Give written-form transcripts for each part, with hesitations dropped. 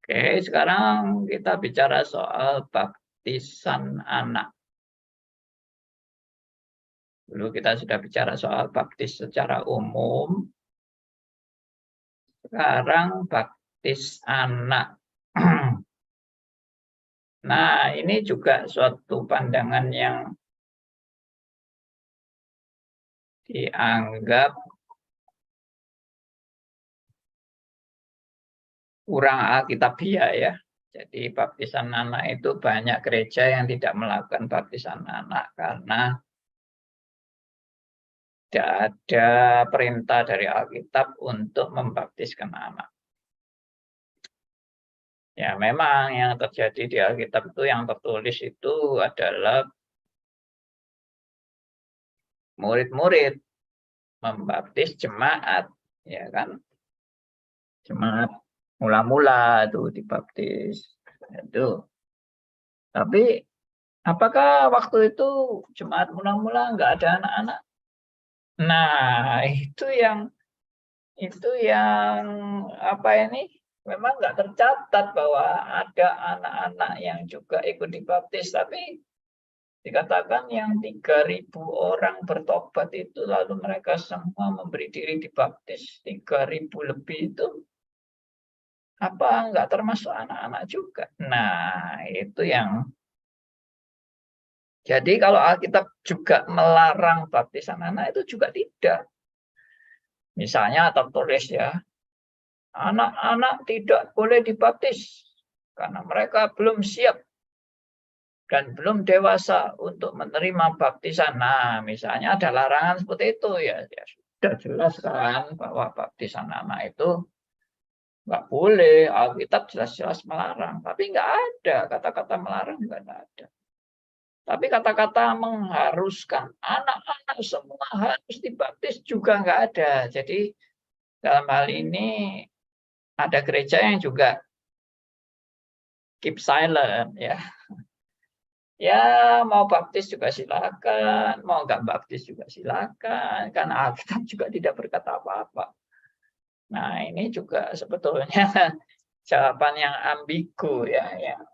Oke, sekarang kita bicara soal baptisan anak. Dulu kita sudah bicara soal baptis secara umum. Sekarang baptis anak. Nah, ini juga suatu pandangan yang dianggap kurang alkitabiah ya. Jadi baptisan anak itu banyak gereja yang tidak melakukan baptisan anak karena tidak ada perintah dari Alkitab untuk membaptiskan anak. Ya, memang yang terjadi di Alkitab itu yang tertulis itu adalah murid-murid membaptis jemaat, ya kan? Jemaat mula-mula itu dibaptis. Itu. Tapi apakah waktu itu jemaat mula-mula nggak ada anak-anak? Nah, itu yang apa ini? Memang nggak tercatat bahwa ada anak-anak yang juga ikut dibaptis, tapi dikatakan yang 3.000 orang bertobat itu lalu mereka semua memberi diri dibaptis. 3.000 lebih itu apa nggak termasuk anak-anak juga? Nah, itu yang jadi kalau Alkitab juga melarang baptisan anak itu juga tidak. Misalnya tertulis ya, anak-anak tidak boleh dibaptis karena mereka belum siap dan belum dewasa untuk menerima baptisan. Nah, misalnya ada larangan seperti itu ya, ya sudah jelas kan bahwa baptisan anak itu nggak boleh. Alkitab jelas-jelas melarang, tapi nggak ada kata-kata melarang, nggak ada. Tapi kata-kata mengharuskan anak-anak semua harus dibaptis juga nggak ada. Jadi dalam hal ini ada gereja yang juga keep silent ya. Ya mau baptis juga silakan, mau nggak baptis juga silakan, karena Alkitab juga tidak berkata apa-apa. Nah ini juga sebetulnya jawaban yang ambigu ya, yang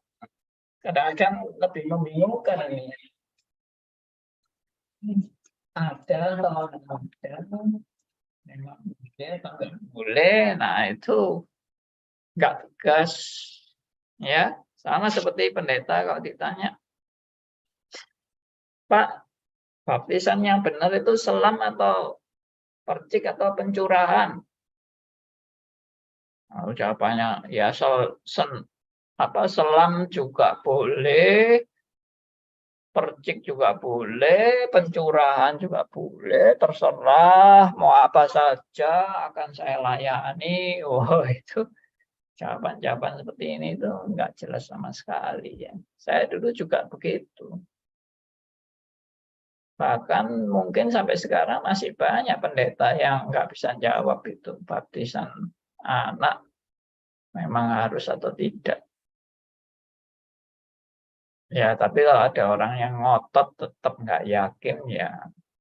kadang-kadang lebih membingungkan ini. Ada, memang boleh atau nggak boleh. Nah itu nggak tegas, ya sama seperti pendeta kalau ditanya, Pak, baptisan yang benar itu selam atau percik atau pencurahan? Nah, jawabannya ya selam juga boleh, percik juga boleh, pencurahan juga boleh, terserah mau apa saja akan saya layani. Oh itu jawaban-jawaban seperti ini itu nggak jelas sama sekali ya. Saya dulu juga begitu. Bahkan mungkin sampai sekarang masih banyak pendeta yang nggak bisa jawab itu baptisan anak memang harus atau tidak. Ya, tapi kalau ada orang yang ngotot tetap nggak yakin ya,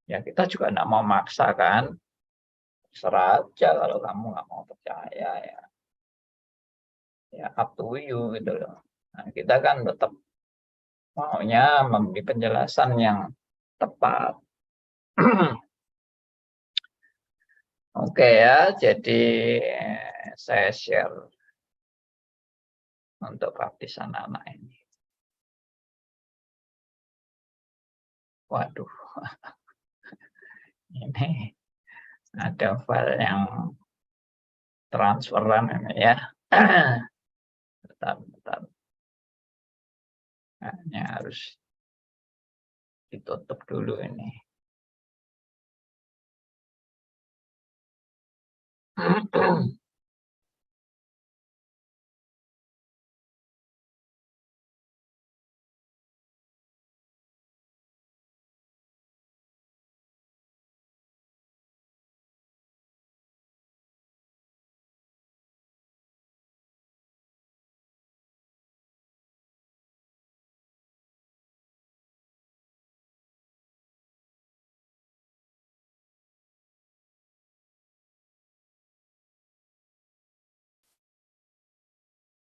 ya kita juga nggak mau maksa kan. Serah aja kalau kamu nggak mau percaya ya, ya up to you gitu loh. Nah, kita kan tetap maunya memberi penjelasan yang tepat. Oke ya, jadi saya share untuk baptisan anak ini. Waduh, ini ada file yang transferan ini ya. Bentar. Ini harus ditutup dulu ini.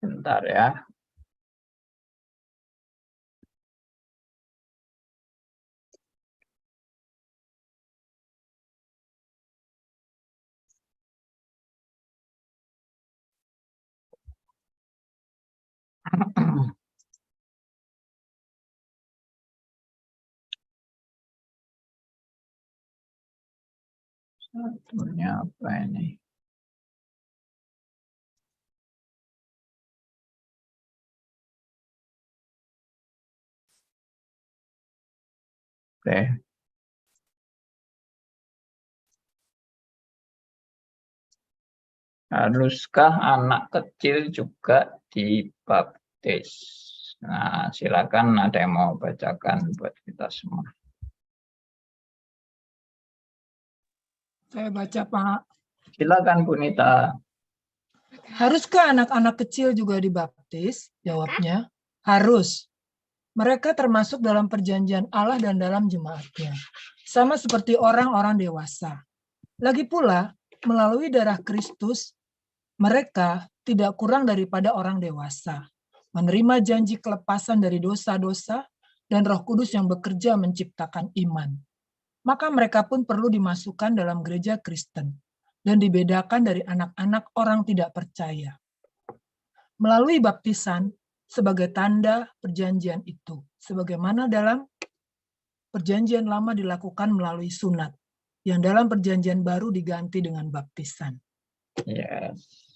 Bentar ya. Satunya apa ini? Oke. Haruskah anak kecil juga dibaptis? Nah, silakan ada yang mau bacakan buat kita semua. Saya baca, Pak. Silakan Bu Nita. Haruskah anak-anak kecil juga dibaptis? Jawabnya, harus. Mereka termasuk dalam perjanjian Allah dan dalam jemaatnya. Sama seperti orang-orang dewasa. Lagi pula, melalui darah Kristus, mereka tidak kurang daripada orang dewasa. Menerima janji kelepasan dari dosa-dosa dan Roh Kudus yang bekerja menciptakan iman. Maka mereka pun perlu dimasukkan dalam gereja Kristen dan dibedakan dari anak-anak orang tidak percaya. Melalui baptisan sebagai tanda perjanjian itu, sebagaimana dalam perjanjian lama dilakukan melalui sunat, yang dalam perjanjian baru diganti dengan baptisan. Yes.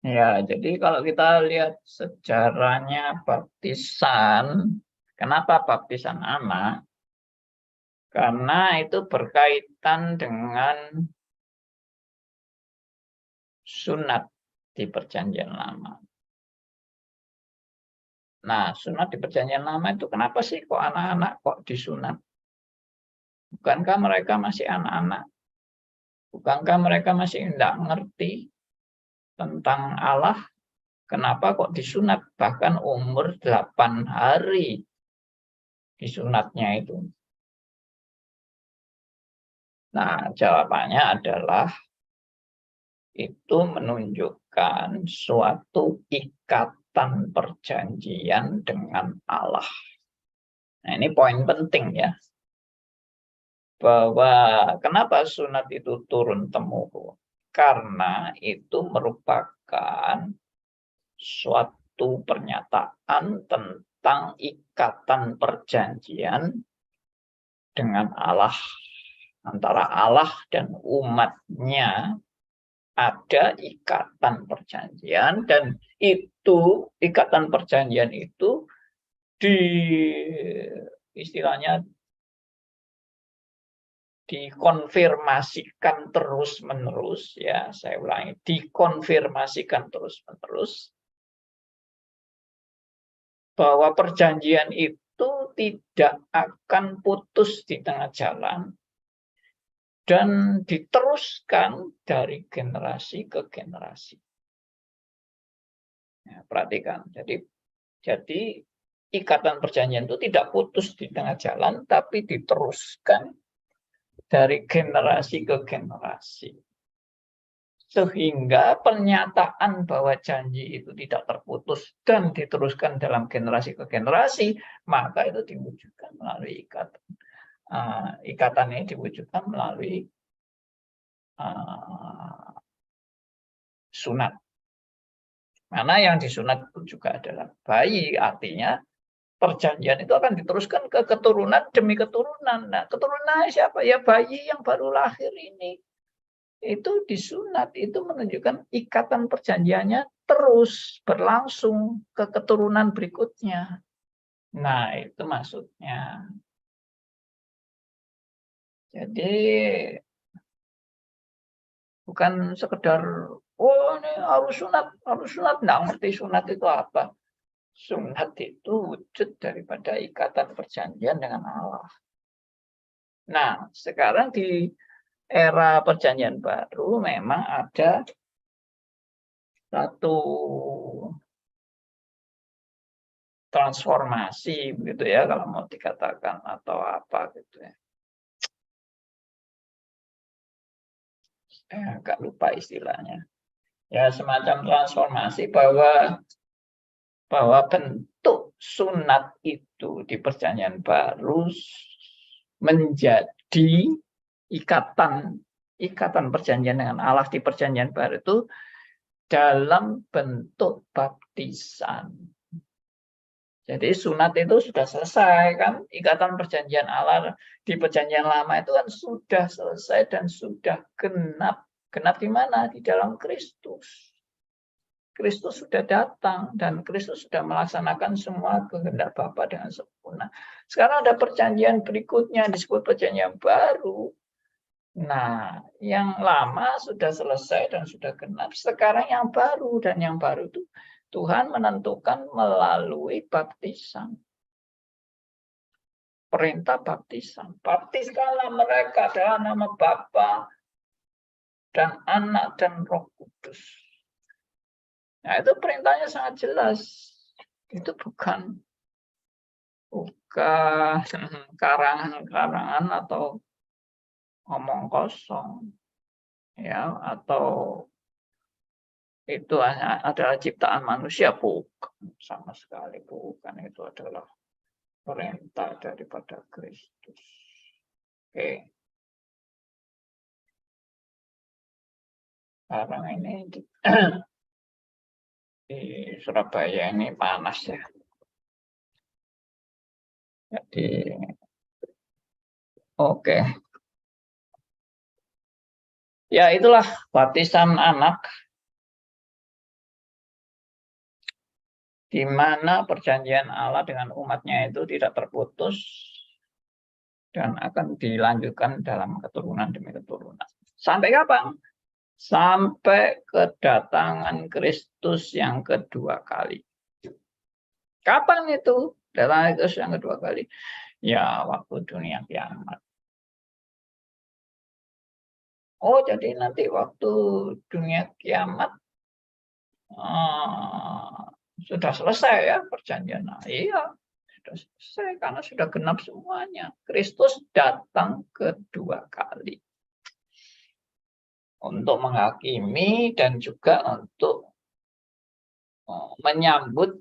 Ya, jadi kalau kita lihat sejarahnya baptisan, kenapa baptisan anak? Karena itu berkaitan dengan sunat di perjanjian lama. Nah, sunat di perjanjian lama itu kenapa sih kok anak-anak kok disunat? Bukankah mereka masih anak-anak? Bukankah mereka masih tidak ngerti tentang Allah? Kenapa kok disunat? Bahkan umur 8 hari disunatnya itu. Nah, jawabannya adalah itu menunjukkan suatu ikatan perjanjian dengan Allah. Nah, ini poin penting ya. Bahwa kenapa sunat itu turun-temurun? Karena itu merupakan suatu pernyataan tentang ikatan perjanjian dengan Allah. Antara Allah dan umatnya ada ikatan perjanjian, dan itu ikatan perjanjian itu istilahnya dikonfirmasikan terus-menerus, ya saya ulangi, dikonfirmasikan terus-menerus bahwa perjanjian itu tidak akan putus di tengah jalan dan diteruskan dari generasi ke generasi. Ya, perhatikan, jadi ikatan perjanjian itu tidak putus di tengah jalan, tapi diteruskan dari generasi ke generasi. Sehingga pernyataan bahwa janji itu tidak terputus dan diteruskan dalam generasi ke generasi, maka itu diwujudkan melalui ikatan. Ikatan ini diwujudkan melalui sunat. Mana yang disunat itu juga adalah bayi, artinya perjanjian itu akan diteruskan ke keturunan demi keturunan. Nah, keturunan siapa? Ya bayi yang baru lahir ini. Itu disunat, itu menunjukkan ikatan perjanjiannya terus berlangsung ke keturunan berikutnya. Nah, itu maksudnya. Jadi bukan sekedar oh ini harus sunat, nggak ngerti sunat itu apa. Sunat itu wujud daripada ikatan perjanjian dengan Allah. Nah, sekarang di era perjanjian baru memang ada satu transformasi begitu ya, kalau mau dikatakan, atau apa gitu ya. Saya agak lupa istilahnya. Ya, semacam transformasi bahwa bentuk sunat itu di Perjanjian Baru menjadi ikatan perjanjian dengan Allah di Perjanjian Baru itu dalam bentuk baptisan. Jadi sunat itu sudah selesai kan, ikatan perjanjian Allah di Perjanjian Lama itu kan sudah selesai dan sudah genap. Genap di mana? Di dalam Kristus. Kristus sudah datang dan Kristus sudah melaksanakan semua kehendak Bapa dengan sempurna. Sekarang ada perjanjian berikutnya disebut perjanjian baru. Nah, yang lama sudah selesai dan sudah genap. Sekarang yang baru, dan yang baru itu Tuhan menentukan melalui baptisan. Perintah baptisan. Baptiskanlah mereka dalam nama Bapa dan Anak dan Roh Kudus. Nah, itu perintahnya sangat jelas. Itu bukan karangan-karangan atau omong kosong. Ya, atau itu hanya adalah ciptaan manusia, bukan, sama sekali bukan. Itu adalah perintah daripada Kristus. Oke. Sekarang ini di Surabaya ini panas ya. Jadi, oke. Ya, itulah baptisan anak, di mana perjanjian Allah dengan umatnya itu tidak terputus dan akan dilanjutkan dalam keturunan demi keturunan. Sampai kapan? Sampai kedatangan Kristus yang kedua kali. Kapan itu datang Kristus yang kedua kali? Ya, waktu dunia kiamat. Oh, jadi nanti waktu dunia kiamat sudah selesai ya perjanjian. Nah, iya, sudah selesai karena sudah genap semuanya. Kristus datang kedua kali untuk menghakimi dan juga untuk menyambut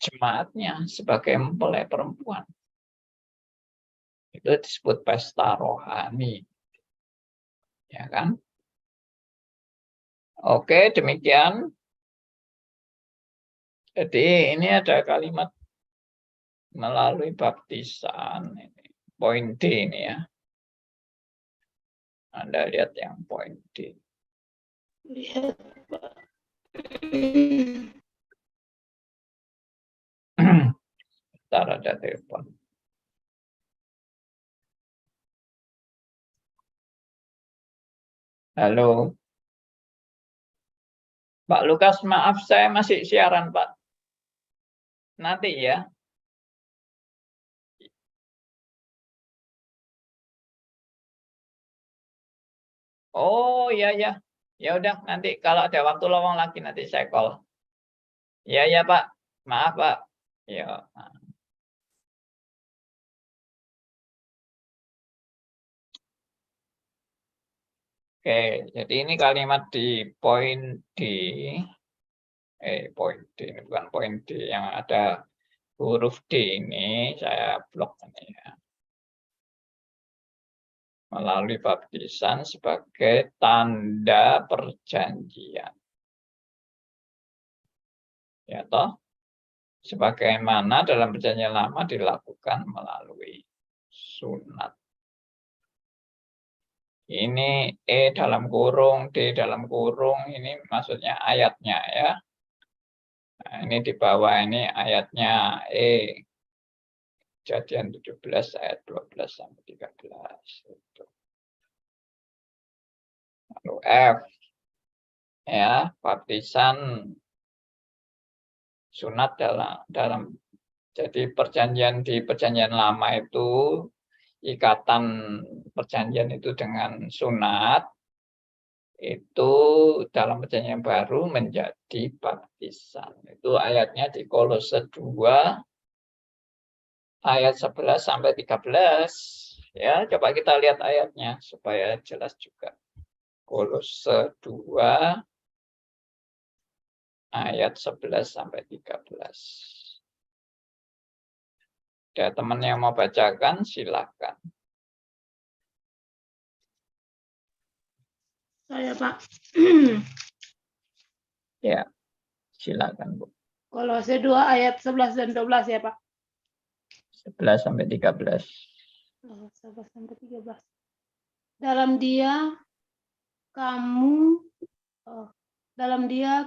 jemaatnya sebagai mempelai perempuan. Itu disebut pesta rohani. Ya kan? Oke, demikian. Jadi ini ada kalimat melalui baptisan. Ini. Poin D ini ya. Anda lihat yang poin D. Lihat, Pak. Bentar, ada telepon. Halo. Pak Lukas, maaf saya masih siaran, Pak. Nanti ya. Oh, iya ya. Ya udah, nanti kalau ada waktu lowong lagi nanti saya call. Iya ya, Pak. Maaf, Pak. Ya. Oke, jadi ini kalimat di poin D. Poin D ini bukan poin D, yang ada huruf D ini saya blok ini ya. Melalui baptisan sebagai tanda perjanjian. Ya toh? Sebagaimana dalam perjanjian lama dilakukan melalui sunat. Ini E dalam kurung, D dalam kurung, ini maksudnya ayatnya ya. Nah, ini di bawah ini ayatnya E. Kejadian 17 ayat 12 sampai 13. Itu. Lalu F. Ya, baptisan sunat dalam jadi perjanjian di perjanjian lama itu, ikatan perjanjian itu dengan sunat, itu dalam perjanjian baru menjadi baptisan. Itu ayatnya di Kolose 2 ayat 11 sampai 13. Ya, coba kita lihat ayatnya supaya jelas juga. Kolose 2 ayat 11 sampai 13. Ada teman yang mau bacakan, silakan. Saya, Pak. Ya, silakan Bu. Kolose 2 ayat 11 dan 12 ya, Pak. 11 sampai 13. 11 sampai 13. Dalam dia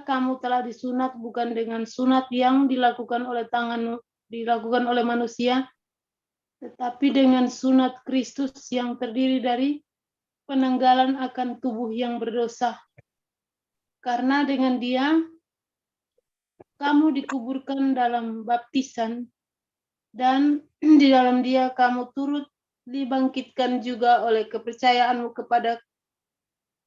kamu telah disunat bukan dengan sunat yang dilakukan oleh manusia, tetapi dengan sunat Kristus yang terdiri dari penanggalan akan tubuh yang berdosa. Karena dengan dia kamu dikuburkan dalam baptisan, dan di dalam dia kamu turut dibangkitkan juga oleh kepercayaanmu kepada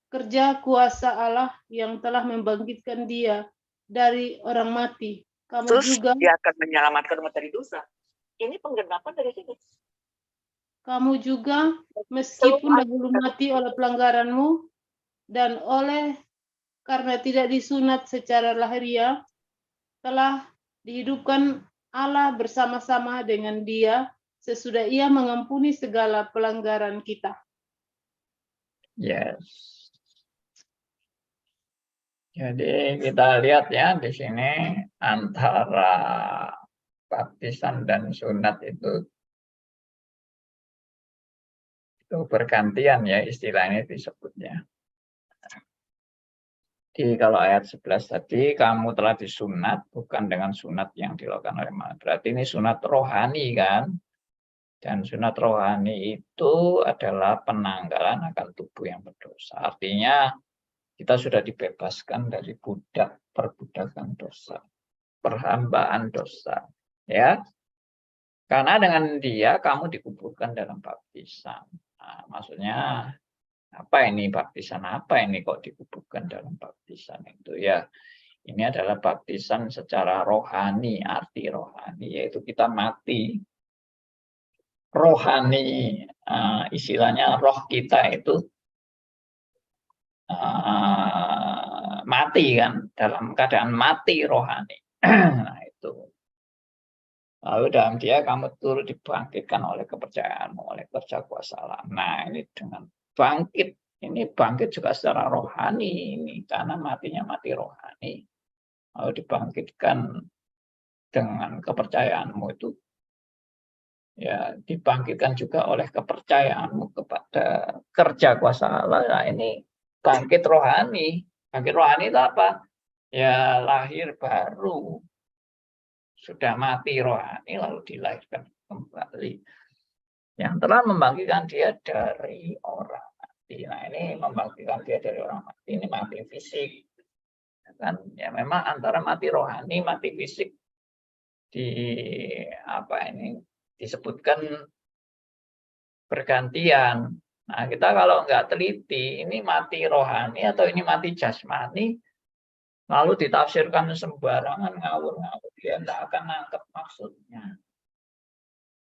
kerja kuasa Allah yang telah membangkitkan dia dari orang mati. Kamu juga dia akan menyelamatkan umat dari dosa. Ini penggenapan dari sini. Kamu juga meskipun dahulu mati oleh pelanggaranmu dan karena tidak disunat secara lahiriah, telah dihidupkan Allah bersama-sama dengan dia sesudah ia mengampuni segala pelanggaran kita. Yes. Jadi kita lihat ya di sini antara baptisan dan sunat itu bergantian ya istilahnya disebutnya. Jadi kalau ayat 11 tadi kamu telah disunat bukan dengan sunat yang dilakukan oleh manusia. Berarti ini sunat rohani kan? Dan sunat rohani itu adalah penanggalan akan tubuh yang berdosa. Artinya kita sudah dibebaskan dari perbudakan dosa, perhambaan dosa, ya. Karena dengan dia kamu dikuburkan dalam baptisan. Nah, maksudnya apa ini baptisan? Apa ini kok dikuburkan dalam baptisan itu ya? Ini adalah baptisan secara rohani, arti rohani yaitu kita mati. Rohani, istilahnya roh kita itu mati kan, dalam keadaan mati rohani. Nah itu. Lalu dalam dia kamu turut dibangkitkan oleh kepercayaanmu, oleh kerja kuasa Allah. Nah ini dengan ini bangkit juga secara rohani ini, karena matinya mati rohani. Lalu dibangkitkan dengan kepercayaanmu itu, ya dibangkitkan juga oleh kepercayaanmu kepada kerja kuasa Allah. Nah ini bangkit rohani. Bangkit rohani itu apa? Ya lahir baru. Sudah mati rohani lalu dilahirkan kembali. Yang telah membangkitkan dia dari orang mati. Nah ini membangkitkan dia dari orang mati, ini mati fisik. Kan ya memang antara mati rohani, mati fisik disebutkan bergantian. Nah kita kalau nggak teliti ini mati rohani atau ini mati jasmani, lalu ditafsirkan sembarangan ngawur-ngawur, dia nggak akan nangkep maksudnya.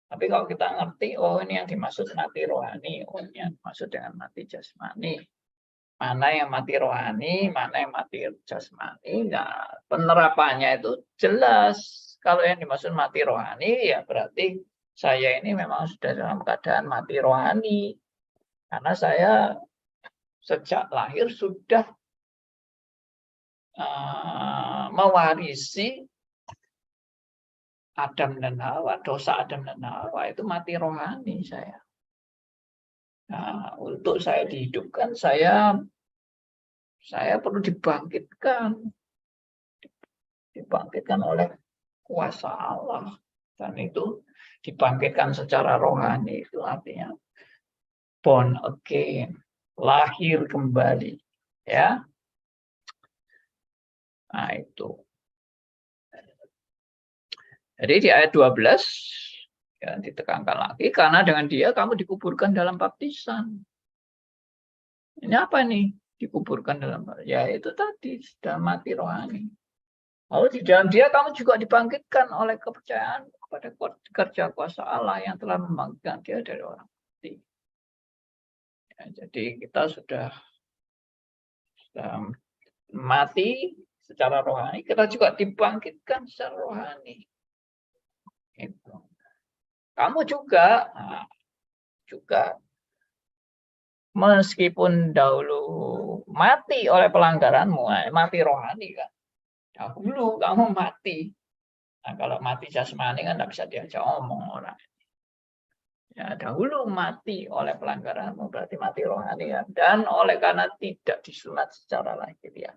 Tapi kalau kita ngerti, oh ini yang dimaksud mati rohani, oh ini yang dimaksud dengan mati jasmani. Mana yang mati rohani, mana yang mati jasmani. Nah, penerapannya itu jelas. Kalau yang dimaksud mati rohani, ya berarti saya ini memang sudah dalam keadaan mati rohani. Karena saya sejak lahir sudah mewarisi Adam dan Hawa, dosa Adam dan Hawa itu mati rohani saya. Nah, untuk saya dihidupkan, saya perlu dibangkitkan oleh kuasa Allah, dan itu dibangkitkan secara rohani itu artinya born again, lahir kembali, ya. Nah itu. Jadi di ayat 12 ya, ditekankan lagi, karena dengan dia kamu dikuburkan dalam baptisan. Ini apa nih? Dikuburkan dalam baptisan. Ya itu tadi, sudah mati rohani. Lalu di dalam dia kamu juga dibangkitkan oleh kepercayaan kepada kerja kuasa Allah yang telah membangkitkan dia dari orang mati. Ya, jadi kita sudah mati secara rohani, kita juga dibangkitkan secara rohani. Itu. Kamu juga, meskipun dahulu mati oleh pelanggaranmu, mati rohani kan. Dahulu kamu mati. Nah, kalau mati jasmani kan tidak bisa diajak omong orang. Ya, dahulu mati oleh pelanggaranmu, berarti mati rohani kan. Dan oleh karena tidak disunat secara lahiriah,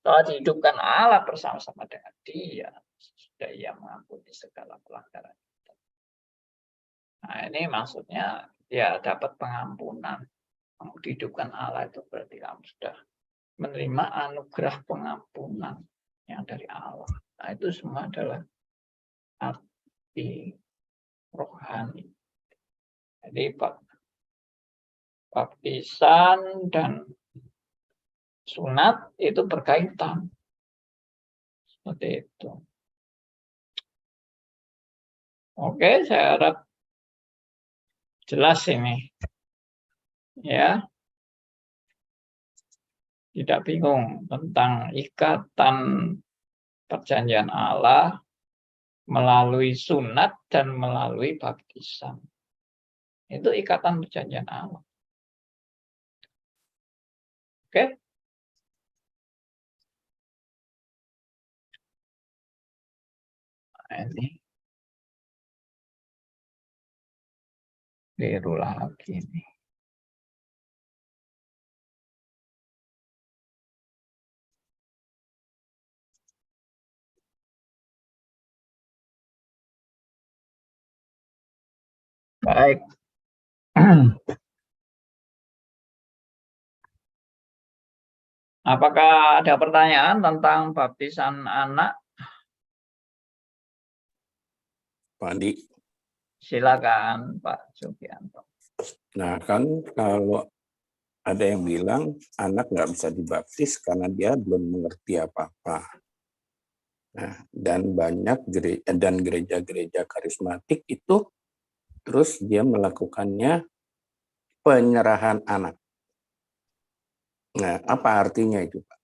telah dihidupkan Allah bersama-sama dengan Dia, sudah Ia mengampuni segala pelanggaran. Nah, ini maksudnya ya dapat pengampunan. Kamu dihidupkan Allah itu berarti kamu sudah menerima anugerah pengampunan yang dari Allah. Nah, itu semua adalah arti rohani. Jadi baptisan dan sunat itu berkaitan. Seperti itu. Oke, saya harap jelas ini. Ya. Tidak bingung tentang ikatan perjanjian Allah melalui sunat dan melalui baptisan. Itu ikatan perjanjian Allah. Oke? Nah, ini biru lagi nih. Baik. Apakah ada pertanyaan tentang baptisan anak? Pak Andi. Silakan Pak Sugianto. Nah kan kalau ada yang bilang anak nggak bisa dibaptis karena dia belum mengerti apa-apa. Nah, dan banyak gereja-gereja karismatik itu terus dia melakukannya penyerahan anak. Nah, apa artinya itu, Pak?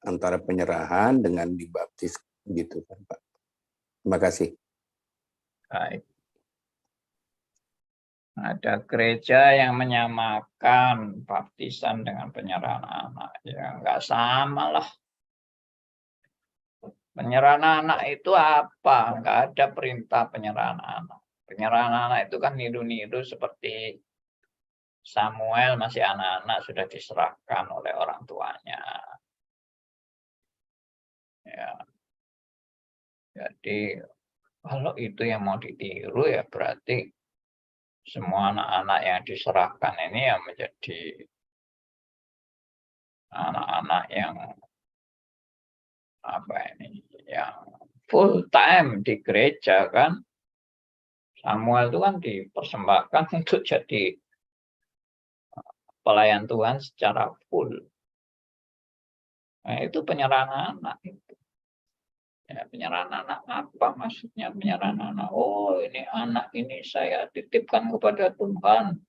Antara penyerahan dengan dibaptis gitu kan, Pak? Terima kasih. Baik. Ada gereja yang menyamakan baptisan dengan penyerahan anak. Ya, nggak sama lah. Penyerahan anak itu apa? Nggak ada perintah penyerahan anak. Penyerahan anak itu kan niru-niru seperti Samuel masih anak-anak sudah diserahkan oleh orang tuanya. Ya. Jadi kalau itu yang mau ditiru ya berarti semua anak-anak yang diserahkan ini ya menjadi anak-anak yang yang full time di gereja kan. Samuel itu kan dipersembahkan untuk jadi pelayan Tuhan secara full. Nah, itu penyerahan anak itu. Ya, penyerahan anak apa maksudnya penyerahan anak? Oh, ini anak ini saya titipkan kepada Tuhan.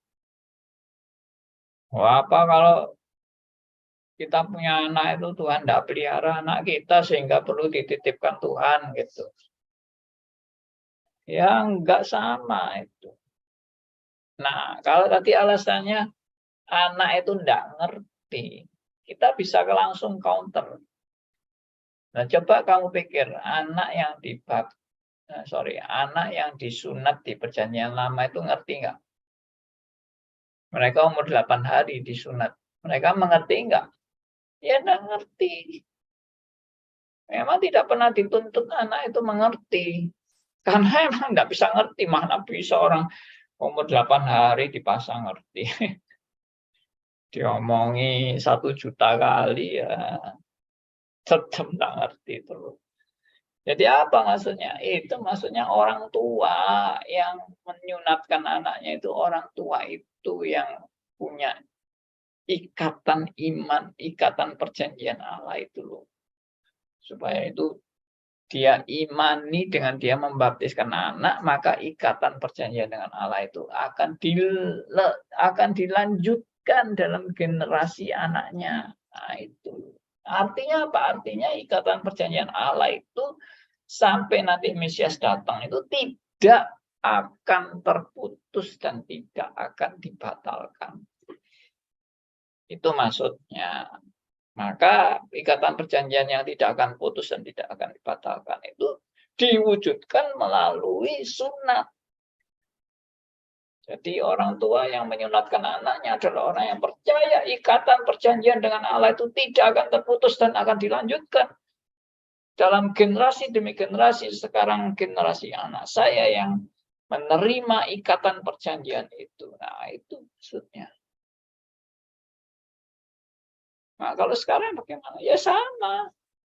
Wah, apa kalau kita punya anak itu Tuhan tidak pelihara anak kita sehingga perlu dititipkan Tuhan gitu. Ya enggak sama itu. Nah, kalau tadi alasannya anak itu enggak ngerti, kita bisa langsung counter. Nah, coba kamu pikir anak yang disunat di perjanjian lama itu ngerti enggak? Mereka umur 8 hari disunat. Mereka mengerti enggak? Ya enggak ngerti. Memang tidak pernah dituntut anak itu mengerti. Karena emang enggak bisa ngerti. Mana bisa orang umur 8 hari dipasang ngerti. Diomongi 1 juta kali ya tetap enggak ngerti terus. Jadi apa maksudnya? Itu maksudnya orang tua yang menyunatkan anaknya itu orang tua itu yang punya ikatan iman, ikatan perjanjian Allah itu loh. Supaya itu dia imani dengan dia membaptiskan anak, maka ikatan perjanjian dengan Allah itu akan dilanjutkan dalam generasi anaknya. Nah, itu. Artinya apa? Artinya ikatan perjanjian Allah itu sampai nanti Mesias datang itu tidak akan terputus dan tidak akan dibatalkan. Itu maksudnya. Maka ikatan perjanjian yang tidak akan putus dan tidak akan dibatalkan itu diwujudkan melalui sunat. Jadi orang tua yang menyunatkan anaknya adalah orang yang percaya ikatan perjanjian dengan Allah itu tidak akan terputus dan akan dilanjutkan. Dalam generasi demi generasi, sekarang generasi anak saya yang menerima ikatan perjanjian itu. Nah, itu maksudnya. Nah, kalau sekarang bagaimana? Ya sama.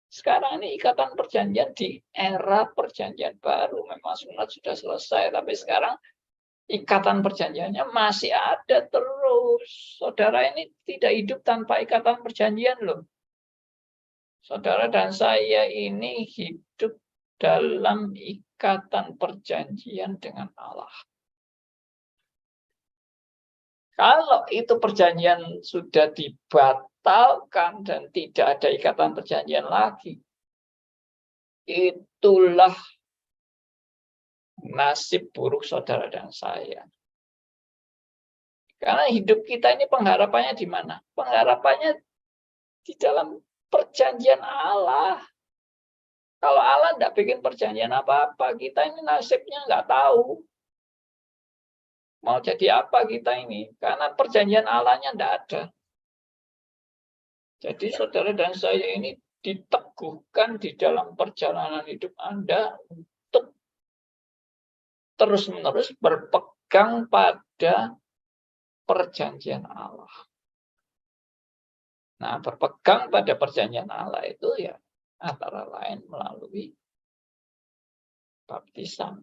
Sekarang ini ikatan perjanjian di era perjanjian baru. Memang sunat sudah selesai, tapi sekarang ikatan perjanjiannya masih ada terus. Saudara ini tidak hidup tanpa ikatan perjanjian loh. Saudara dan saya ini hidup dalam ikatan perjanjian dengan Allah. Kalau itu perjanjian sudah dibatalkan dan tidak ada ikatan perjanjian lagi, itulah nasib buruk saudara dan saya. Karena hidup kita ini pengharapannya di mana? Pengharapannya di dalam perjanjian Allah. Kalau Allah tidak bikin perjanjian apa-apa, kita ini nasibnya nggak tahu. Mau jadi apa kita ini? Karena perjanjian Allahnya tidak ada. Jadi saudara dan saya ini diteguhkan di dalam perjalanan hidup Anda untuk terus-menerus berpegang pada perjanjian Allah. Nah, berpegang pada perjanjian Allah itu ya antara lain melalui baptisan.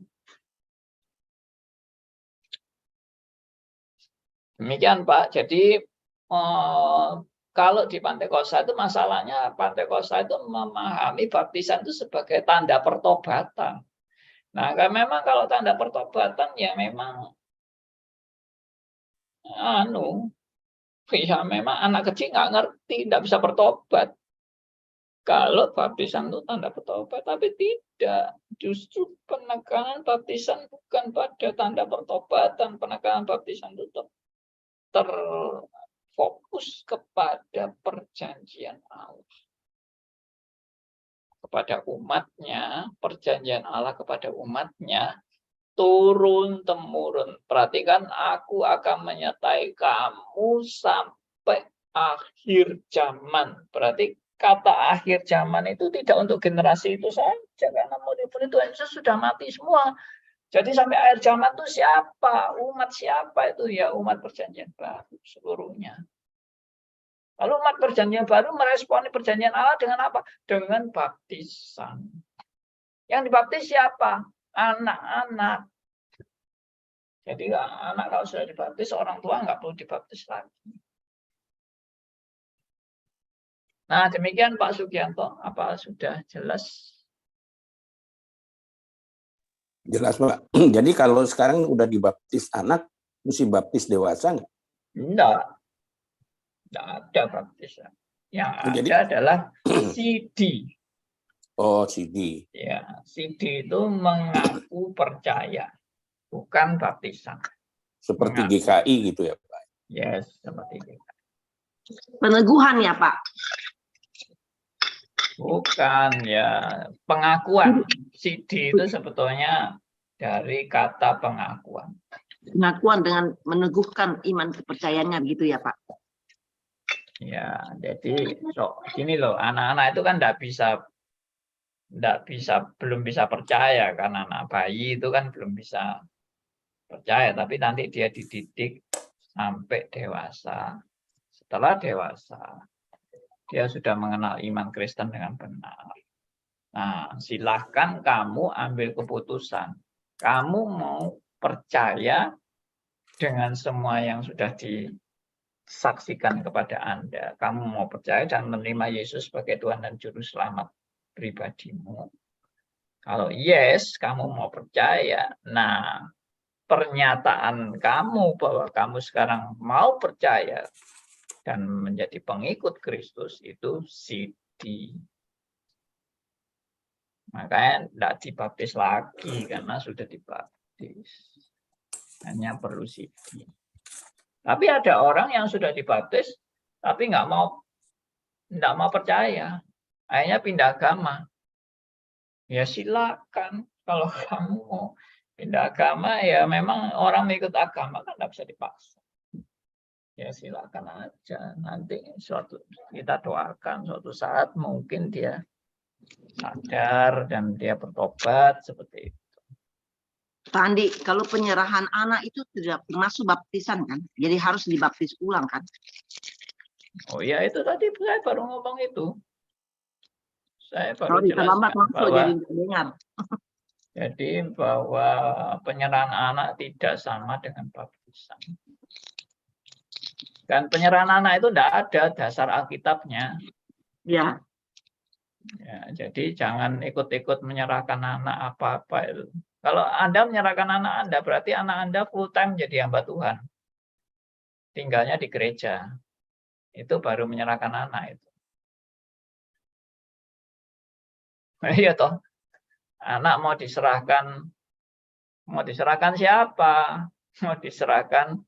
Demikian Pak. Jadi kalau di Pantai Kosta itu masalahnya Pantai Kosta itu memahami baptisan itu sebagai tanda pertobatan. Nah, memang kalau tanda pertobatan ya memang ya memang anak kecil nggak ngerti, tidak bisa bertobat. Kalau baptisan itu tanda bertobat, tapi tidak. Justru penekanan baptisan bukan pada tanda pertobatan, penekanan baptisan itu terfokus kepada perjanjian Allah. Kepada umatnya, perjanjian Allah kepada umatnya, turun-temurun. Perhatikan, aku akan menyertai kamu sampai akhir zaman. Berarti kata akhir zaman itu tidak untuk generasi itu saja, karena murid-murid Tuhan Yesus sudah mati semua. Jadi sampai akhir zaman itu siapa? Umat siapa itu? Ya umat perjanjian baru seluruhnya. Lalu umat perjanjian baru meresponi perjanjian Allah dengan apa? Dengan baptisan. Yang dibaptis siapa? Anak-anak. Jadi anak kalau sudah dibaptis, orang tua nggak perlu dibaptis lagi. Nah, demikian Pak Sugianto. Apa sudah jelas? Jelas Pak. Jadi kalau sekarang udah dibaptis anak, mesti baptis dewasa nggak? Enggak ada baptisan. Yang ada adalah CD. Oh, CD. Ya, CD itu mengaku percaya, bukan baptisan. Seperti GKI gitu ya Pak? Yes, seperti itu. Peneguhan ya Pak? Bukan, ya pengakuan. CD itu sebetulnya dari kata pengakuan. Pengakuan dengan meneguhkan iman kepercayaannya gitu ya Pak? Ya, jadi gini loh, anak-anak itu kan belum bisa percaya, karena anak bayi itu kan belum bisa percaya, tapi nanti dia dididik sampai dewasa. Setelah dewasa, dia sudah mengenal iman Kristen dengan benar. Nah, silahkan kamu ambil keputusan. Kamu mau percaya dengan semua yang sudah disaksikan kepada Anda. Kamu mau percaya dan menerima Yesus sebagai Tuhan dan Juru Selamat pribadimu. Kalau yes, kamu mau percaya. Nah, pernyataan kamu bahwa kamu sekarang mau percaya dan menjadi pengikut Kristus itu sidi. Makanya tidak dibaptis lagi karena sudah dibaptis. Hanya perlu sidi. Tapi ada orang yang sudah dibaptis tapi tidak mau percaya. Akhirnya pindah agama. Ya silakan. Kalau kamu mau pindah agama, ya memang orang mengikut agama kan tidak bisa dipaksa. Ya silakan aja. Nanti kita doakan suatu saat mungkin dia sadar dan dia bertobat seperti itu. Pak Andi, kalau penyerahan anak itu tidak termasuk baptisan kan? Jadi harus dibaptis ulang kan? Oh ya, itu tadi saya baru ngomong itu. Saya baru Kalau terlambat jelaskan masuk bahwa jadi dengar. jadi bahwa penyerahan anak tidak sama dengan baptisan. Dan penyerahan anak itu tidak ada dasar Alkitabnya. Ya. Ya, jadi jangan ikut-ikut menyerahkan anak apa-apa itu. Kalau Anda menyerahkan anak Anda, berarti anak Anda full time jadi hamba Tuhan. Tinggalnya di gereja. Itu baru menyerahkan anak itu. Iya toh. Anak mau diserahkan siapa? Mau diserahkan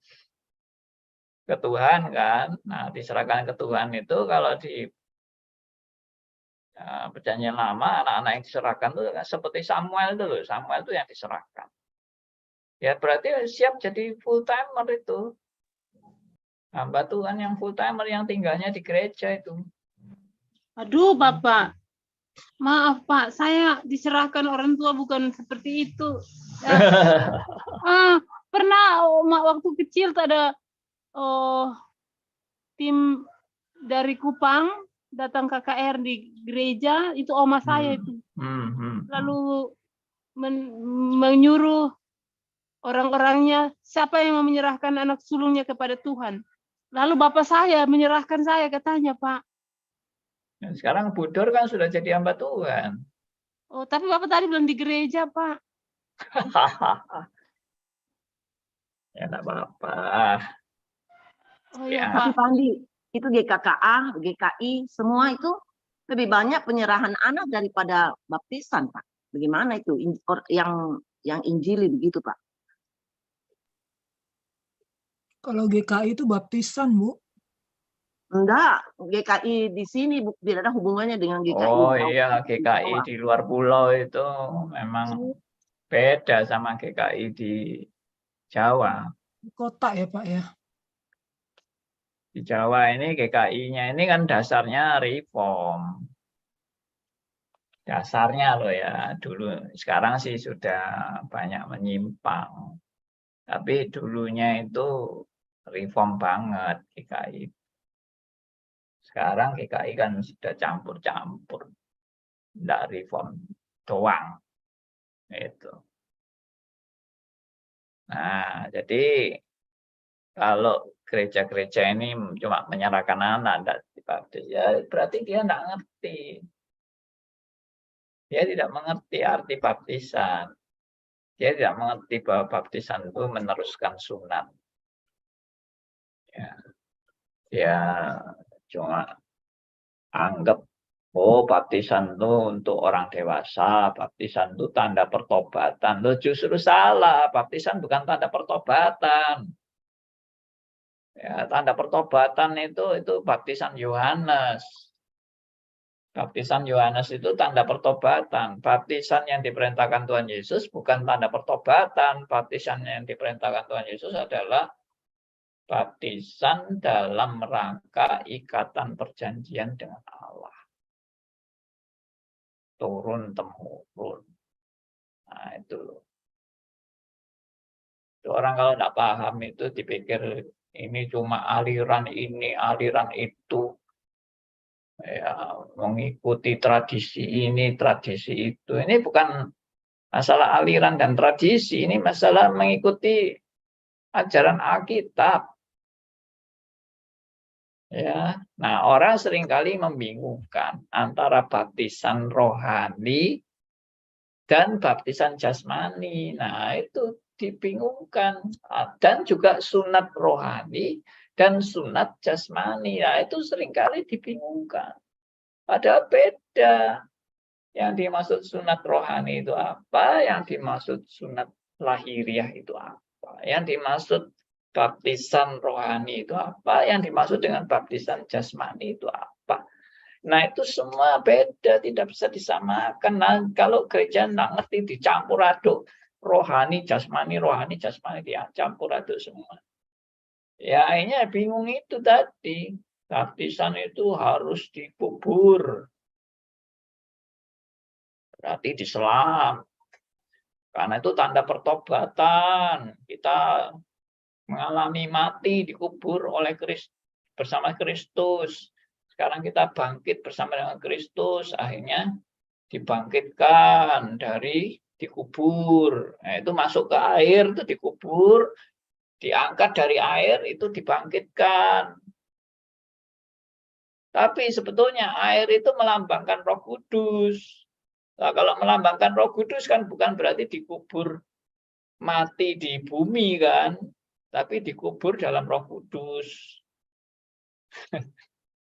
ke Tuhan kan? Nah, diserahkan ke Tuhan itu kalau di Perjanjian Lama, anak-anak yang diserahkan itu seperti Samuel itu loh. Samuel itu yang diserahkan. Ya berarti siap jadi full timer itu. Hamba Tuhan yang full timer yang tinggalnya di gereja itu. Aduh, Bapak. Maaf, Pak. Saya diserahkan orang tua bukan seperti itu. Pernah waktu kecil tuh ada tim dari Kupang datang KKR di gereja, itu oma saya itu. Lalu menyuruh orang-orangnya, siapa yang mau menyerahkan anak sulungnya kepada Tuhan. Lalu bapak saya menyerahkan saya, katanya, Pak. Dan sekarang Budor kan sudah jadi hamba Tuhan. Oh, tapi bapak tadi bilang di gereja, Pak. Ya enggak apa-apa. Oh iya, Tapi Pak. Pak Andi, itu GKKA, GKI, semua itu lebih banyak penyerahan anak daripada baptisan, Pak. Bagaimana itu yang Injili begitu, Pak? Kalau GKI itu baptisan, Bu. Enggak, GKI di sini tidak ada hubungannya dengan GKI. Oh iya, GKI di luar pulau itu memang beda sama GKI di Jawa. Kota ya, Pak ya. Di Jawa ini GKI-nya ini kan dasarnya reform. Dasarnya loh ya, dulu. Sekarang sih sudah banyak menyimpang. Tapi dulunya itu reform banget GKI. Sekarang GKI kan sudah campur-campur. Tidak reform doang. Itu. Nah, jadi kalau gereja-gereja ini cuma menyerahkan anak, tidak dibaptis, ya berarti dia tidak ngerti. Dia tidak mengerti arti baptisan. Dia tidak mengerti bahwa baptisan itu meneruskan sunat. Ya. Dia cuma anggap, oh baptisan itu untuk orang dewasa, baptisan itu tanda pertobatan. Loh, justru salah, baptisan bukan tanda pertobatan. Ya, tanda pertobatan itu baptisan Yohanes. Baptisan Yohanes itu tanda pertobatan. Baptisan yang diperintahkan Tuhan Yesus bukan tanda pertobatan. Baptisan yang diperintahkan Tuhan Yesus adalah baptisan dalam rangka ikatan perjanjian dengan Allah. Turun-temurun. Nah, itu loh. Orang kalau tidak paham itu dipikir ini cuma aliran ini, aliran itu. Ya, mengikuti tradisi ini, tradisi itu. Ini bukan masalah aliran dan tradisi, ini masalah mengikuti ajaran Alkitab. Ya, nah orang seringkali membingungkan antara baptisan rohani dan baptisan jasmani. Nah, itu dibingungkan. Dan juga sunat rohani dan sunat jasmani. Nah, itu seringkali dibingungkan. Padahal beda. Yang dimaksud sunat rohani itu apa? Yang dimaksud sunat lahiriah itu apa? Yang dimaksud baptisan rohani itu apa? Yang dimaksud dengan baptisan jasmani itu apa? Nah, itu semua beda, tidak bisa disamakan. Nah, kalau gereja nggak ngerti, dicampur aduk rohani jasmani dicampur aduk semua. Ya, akhirnya bingung itu tadi. Baptisan itu harus dikubur. Berarti diselam. Karena itu tanda pertobatan. Kita mengalami mati, dikubur oleh Kristus bersama Kristus. Sekarang kita bangkit bersama dengan Kristus. Akhirnya dibangkitkan dari dikubur. Nah, itu masuk ke air, itu dikubur. Diangkat dari air, itu dibangkitkan. Tapi sebetulnya air itu melambangkan Roh Kudus. Nah, kalau melambangkan Roh Kudus kan bukan berarti dikubur mati di bumi kan, tapi dikubur dalam Roh Kudus.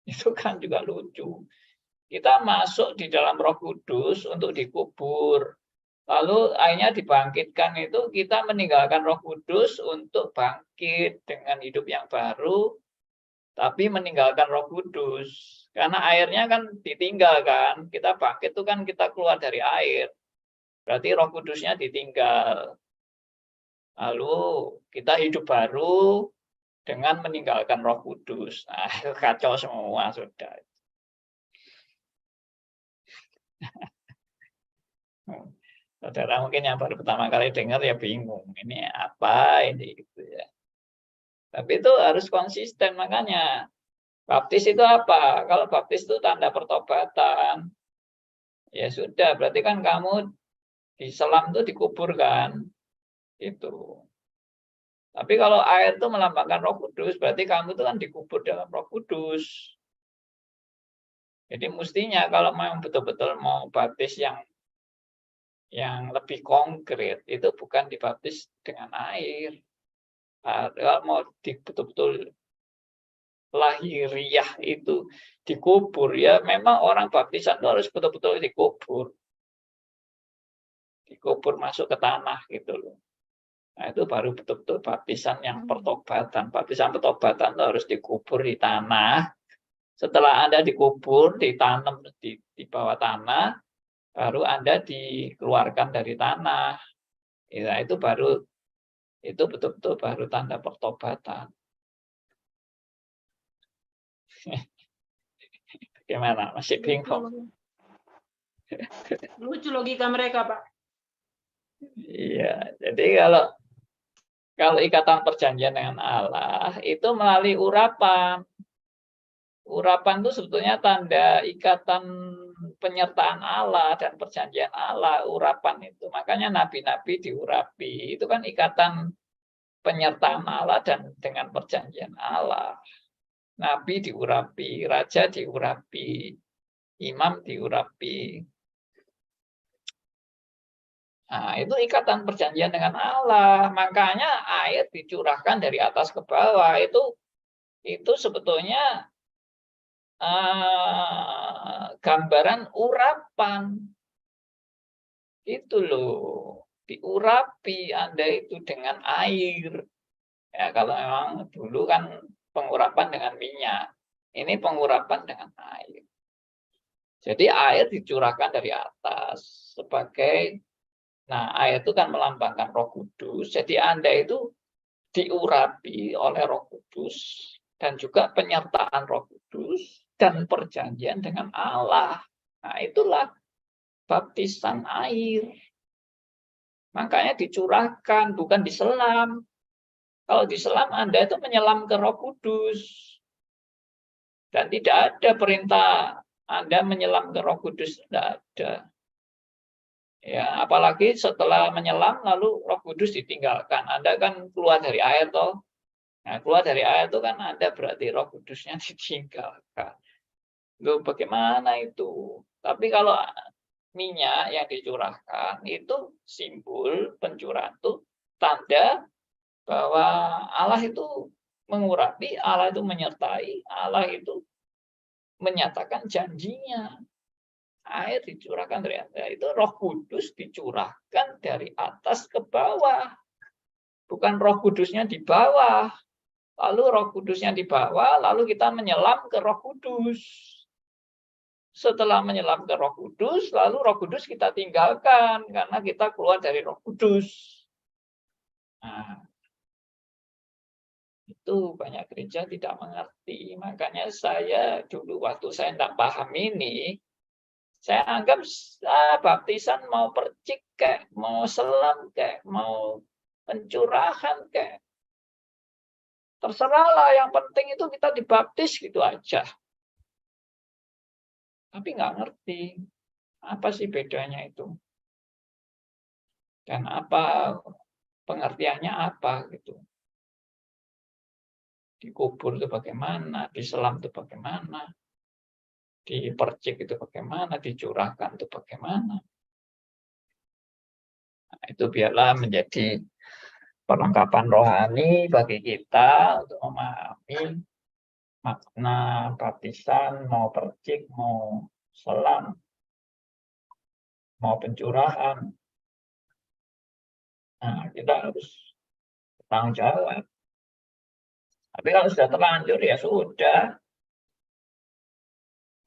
Itu kan juga lucu. Kita masuk di dalam Roh Kudus untuk dikubur. Lalu akhirnya dibangkitkan itu kita meninggalkan Roh Kudus untuk bangkit dengan hidup yang baru, tapi meninggalkan Roh Kudus. Karena airnya kan ditinggalkan, kita bangkit itu kan kita keluar dari air. Berarti Roh Kudusnya ditinggal. Lalu kita hidup baru dengan meninggalkan Roh Kudus. Nah, itu kacau semua sudah. Saudara mungkin yang baru pertama kali dengar ya bingung. Ini apa ini gitu ya. Tapi itu harus konsisten, makanya baptis itu apa? Kalau baptis itu tanda pertobatan. Ya sudah, berarti kan kamu diselam itu dikubur kan? Itu. Tapi kalau air itu melambangkan Roh Kudus, berarti kamu itu kan dikubur dalam Roh Kudus. Jadi mestinya kalau memang betul-betul mau baptis yang lebih konkret, itu bukan dibaptis dengan air. Kalau mau betul-betul lahiriah itu dikubur, ya memang orang baptisan itu harus betul-betul dikubur. Dikubur masuk ke tanah gitu loh. Nah, itu baru betul-betul baptisan yang pertobatan. Baptisan pertobatan itu harus dikubur di tanah. Setelah Anda dikubur, ditanam di bawah tanah, baru Anda dikeluarkan dari tanah. Ya, itu betul-betul baru tanda pertobatan. Gimana? Masih bingung? Lucu logika mereka, Pak. Iya, jadi kalau ikatan perjanjian dengan Allah itu melalui urapan. Urapan itu sebetulnya tanda ikatan penyertaan Allah dan perjanjian Allah, urapan itu. Makanya nabi-nabi diurapi. Itu kan ikatan penyertaan Allah dan dengan perjanjian Allah. Nabi diurapi, raja diurapi, imam diurapi. Nah, itu ikatan perjanjian dengan Allah. Makanya air dicurahkan dari atas ke bawah. Itu sebetulnya gambaran urapan. Itu loh. Diurapi Anda itu dengan air. Ya, kalau memang dulu kan pengurapan dengan minyak. Ini pengurapan dengan air. Jadi air dicurahkan dari atas sebagai, nah air itu kan melambangkan Roh Kudus. Jadi Anda itu diurapi oleh Roh Kudus dan juga penyertaan Roh Kudus dan perjanjian dengan Allah. Nah, itulah baptisan air. Makanya dicurahkan, bukan diselam. Kalau diselam, Anda itu menyelam ke Roh Kudus. Dan tidak ada perintah Anda menyelam ke Roh Kudus, tidak ada. Ya, apalagi setelah menyelam, lalu Roh Kudus ditinggalkan. Anda kan keluar dari air, toh. Nah, keluar dari air itu kan Anda berarti Roh Kudusnya ditinggalkan. Loh, bagaimana itu? Tapi kalau minyak yang dicurahkan itu simbol pencurahan, itu tanda bahwa Allah itu mengurapi, Allah itu menyertai, Allah itu menyatakan janjinya. Air dicurahkan dari atas, itu Roh Kudus dicurahkan dari atas ke bawah. Bukan Roh Kudusnya di bawah. Lalu Roh Kudusnya di bawah, lalu kita menyelam ke Roh Kudus. Setelah menyelam ke Roh Kudus, lalu Roh Kudus kita tinggalkan karena kita keluar dari Roh Kudus. Nah, itu banyak gereja tidak mengerti. Makanya saya dulu waktu saya tidak paham ini, saya anggap baptisan mau percik kayak, mau selam kayak, mau pencurahan kayak. Terserahlah, yang penting itu kita dibaptis gitu aja. Tapi nggak ngerti apa sih bedanya itu. Dan apa pengertiannya apa gitu. Dikubur itu bagaimana, diselam itu bagaimana, dipercik itu bagaimana, dicurahkan itu bagaimana. Nah, itu biarlah menjadi perlengkapan rohani bagi kita untuk memahami makna baptisan, mau percik, mau selam, mau pencurahan. Nah, kita harus bertanggung jawab. Tapi kalau sudah terlanjur ya sudah.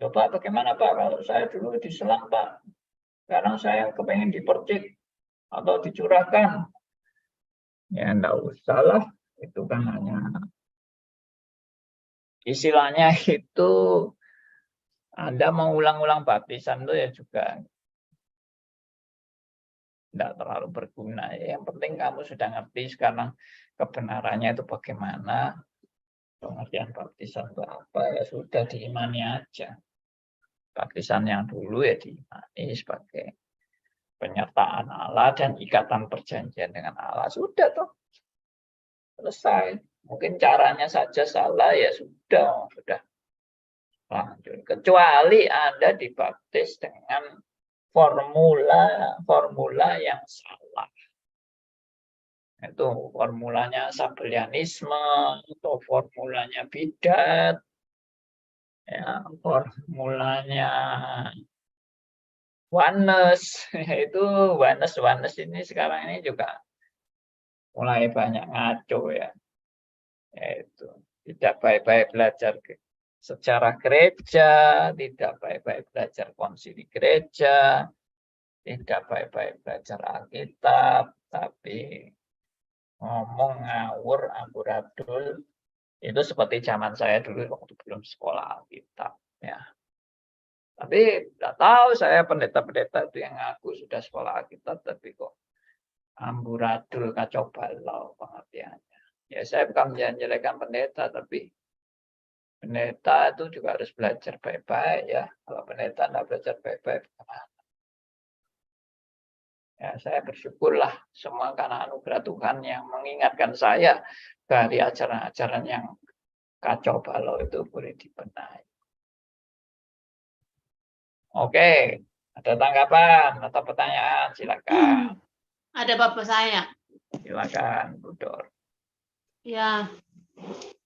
Coba bagaimana Pak kalau saya dulu diselam Pak, sekarang saya kepengen dipercik atau dicurahkan. Ya enggak usah lah, itu kan hanya istilahnya itu Anda mau ulang-ulang baptisan itu ya juga tidak terlalu berguna. Yang penting kamu sudah ngerti sekarang kebenarannya itu bagaimana, pengertian baptisan itu apa, ya sudah diimani aja. Baptisan yang dulu ya diimani sebagai penyertaan Allah dan ikatan perjanjian dengan Allah. Sudah toh, selesai. Mungkin caranya saja salah, ya sudah lanjut. Kecuali Anda dibaptis dengan formula yang salah. Itu formulanya Sabellianisme, atau formulanya bidat, ya, formulanya oneness. Itu oneness ini sekarang ini juga mulai banyak ngaco ya. Yaitu tidak baik-baik belajar sejarah gereja, tidak baik-baik belajar konsili gereja, tidak baik-baik belajar Alkitab, tapi ngomong ngawur amburadul. Itu seperti zaman saya dulu waktu belum sekolah Alkitab ya. Tapi tidak tahu saya pendeta-pendeta itu yang ngaku sudah sekolah Alkitab tapi kok amburadul kacau balau pengertiannya. Ya saya bukan menjelekkan pendeta, tapi pendeta itu juga harus belajar baik-baik ya. Kalau pendeta tidak belajar baik-baik, bagaimana? Ya, saya bersyukurlah semua karena anugerah Tuhan yang mengingatkan saya dari ajaran-ajaran yang kacau balau itu boleh dibenahi. Oke, ada tanggapan atau pertanyaan? Silakan. Ada bapak saya. Silakan, Bu Dor. Ya,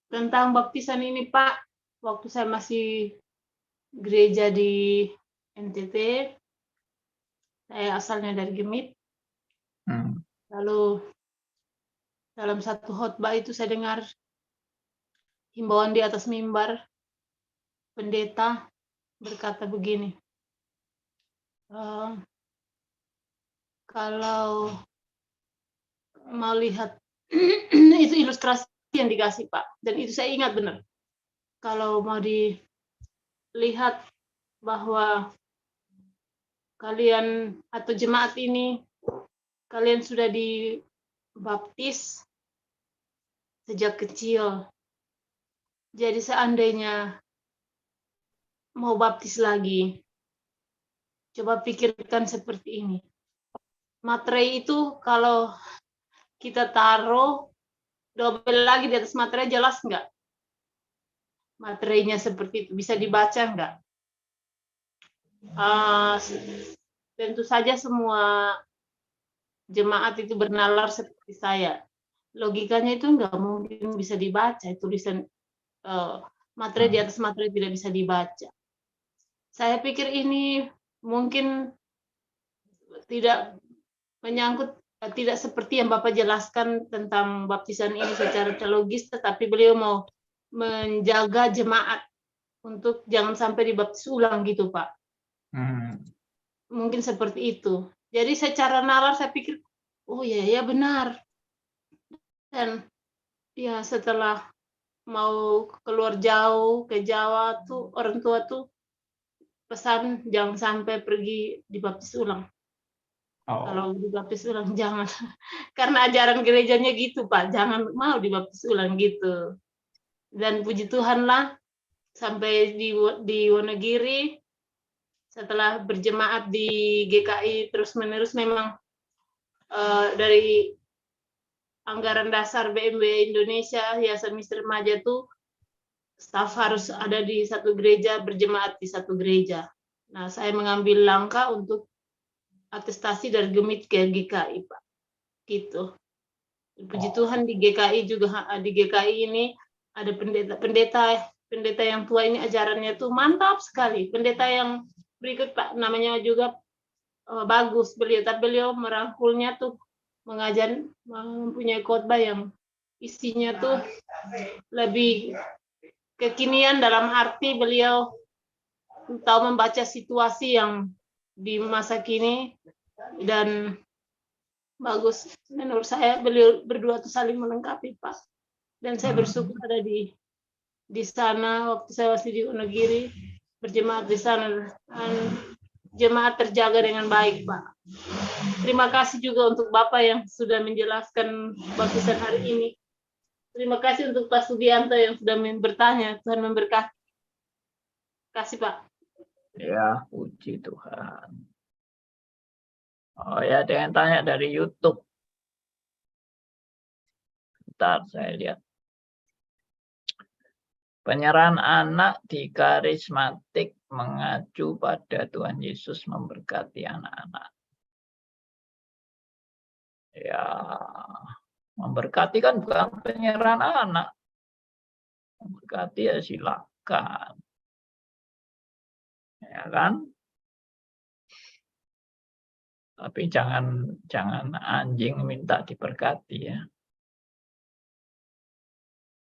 tentang baptisan ini Pak, waktu saya masih gereja di NTT, saya asalnya dari Gemit. Lalu dalam satu khotbah itu saya dengar himbauan di atas mimbar, pendeta berkata begini, kalau mau lihat itu ilustrasi yang dikasih Pak, dan itu saya ingat benar. Kalau mau dilihat bahwa kalian atau jemaat ini, kalian sudah dibaptis sejak kecil. Jadi seandainya mau baptis lagi, coba pikirkan seperti ini. Materai itu kalau kita taruh double lagi di atas materai, jelas nggak? Materainya seperti itu, bisa dibaca nggak? Tentu saja semua jemaat itu bernalar seperti saya. logikanya itu nggak mungkin bisa dibaca, tulisan materi di atas materi tidak bisa dibaca. Saya pikir ini mungkin tidak menyangkut, tidak seperti yang Bapak jelaskan tentang baptisan ini secara teologis, tetapi beliau mau menjaga jemaat untuk jangan sampai dibaptis ulang gitu, Pak. Mungkin seperti itu. Jadi secara nalar saya pikir, oh ya benar. Dan ya setelah mau keluar jauh ke Jawa tuh orang tua tuh pesan jangan sampai pergi dibaptis ulang. Kalau dibaptis ulang jangan, karena ajaran gerejanya gitu Pak, jangan mau dibaptis ulang gitu. Dan puji Tuhan lah sampai di Wonogiri setelah berjemaat di GKI terus-menerus memang dari anggaran dasar BMW Indonesia, Yayasan Misteri Remaja tuh staf harus ada di satu gereja, berjemaat di satu gereja. Nah, saya mengambil langkah untuk atestasi dari Gemit ke GKI, Pak. Gitu. Puji Tuhan di GKI juga, di GKI ini ada pendeta yang tua ini ajarannya tuh mantap sekali. Pendeta yang berikut Pak, namanya juga bagus beliau, tapi beliau merangkulnya tuh mengajar, mempunyai khotbah yang isinya tuh lebih kekinian dalam arti beliau tahu membaca situasi yang di masa kini, dan bagus menurut saya beliau berdua tuh saling melengkapi Pak. Dan saya bersyukur ada di sana waktu saya masih di Wonogiri, berjemaat di sana, dan jemaat terjaga dengan baik Pak. Terima kasih juga untuk Bapak yang sudah menjelaskan baptisan hari ini. Terima kasih untuk Pak Sugianto yang sudah bertanya. Tuhan memberkati. Kasih Pak. Ya, puji Tuhan. Oh ya, ada yang tanya dari YouTube. Bentar, saya lihat. Penyerahan anak di karismatik mengacu pada Tuhan Yesus memberkati anak-anak. Ya, memberkati kan bukan penyerahan anak. Memberkati ya silakan. Ya kan? Tapi jangan anjing minta diberkati ya.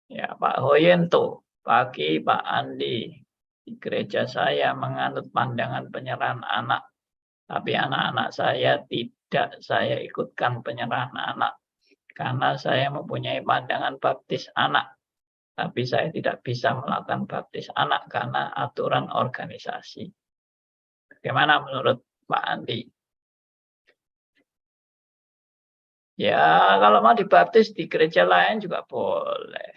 Ya, Pak Hoyento, pagi Pak Andi, di gereja saya menganut pandangan penyerahan anak, tapi anak-anak saya tidak saya ikutkan penyerahan anak, karena saya mempunyai pandangan baptis anak, tapi saya tidak bisa melakukan baptis anak karena aturan organisasi. Bagaimana menurut Pak Andi? Ya, kalau mau dibaptis di gereja lain juga boleh.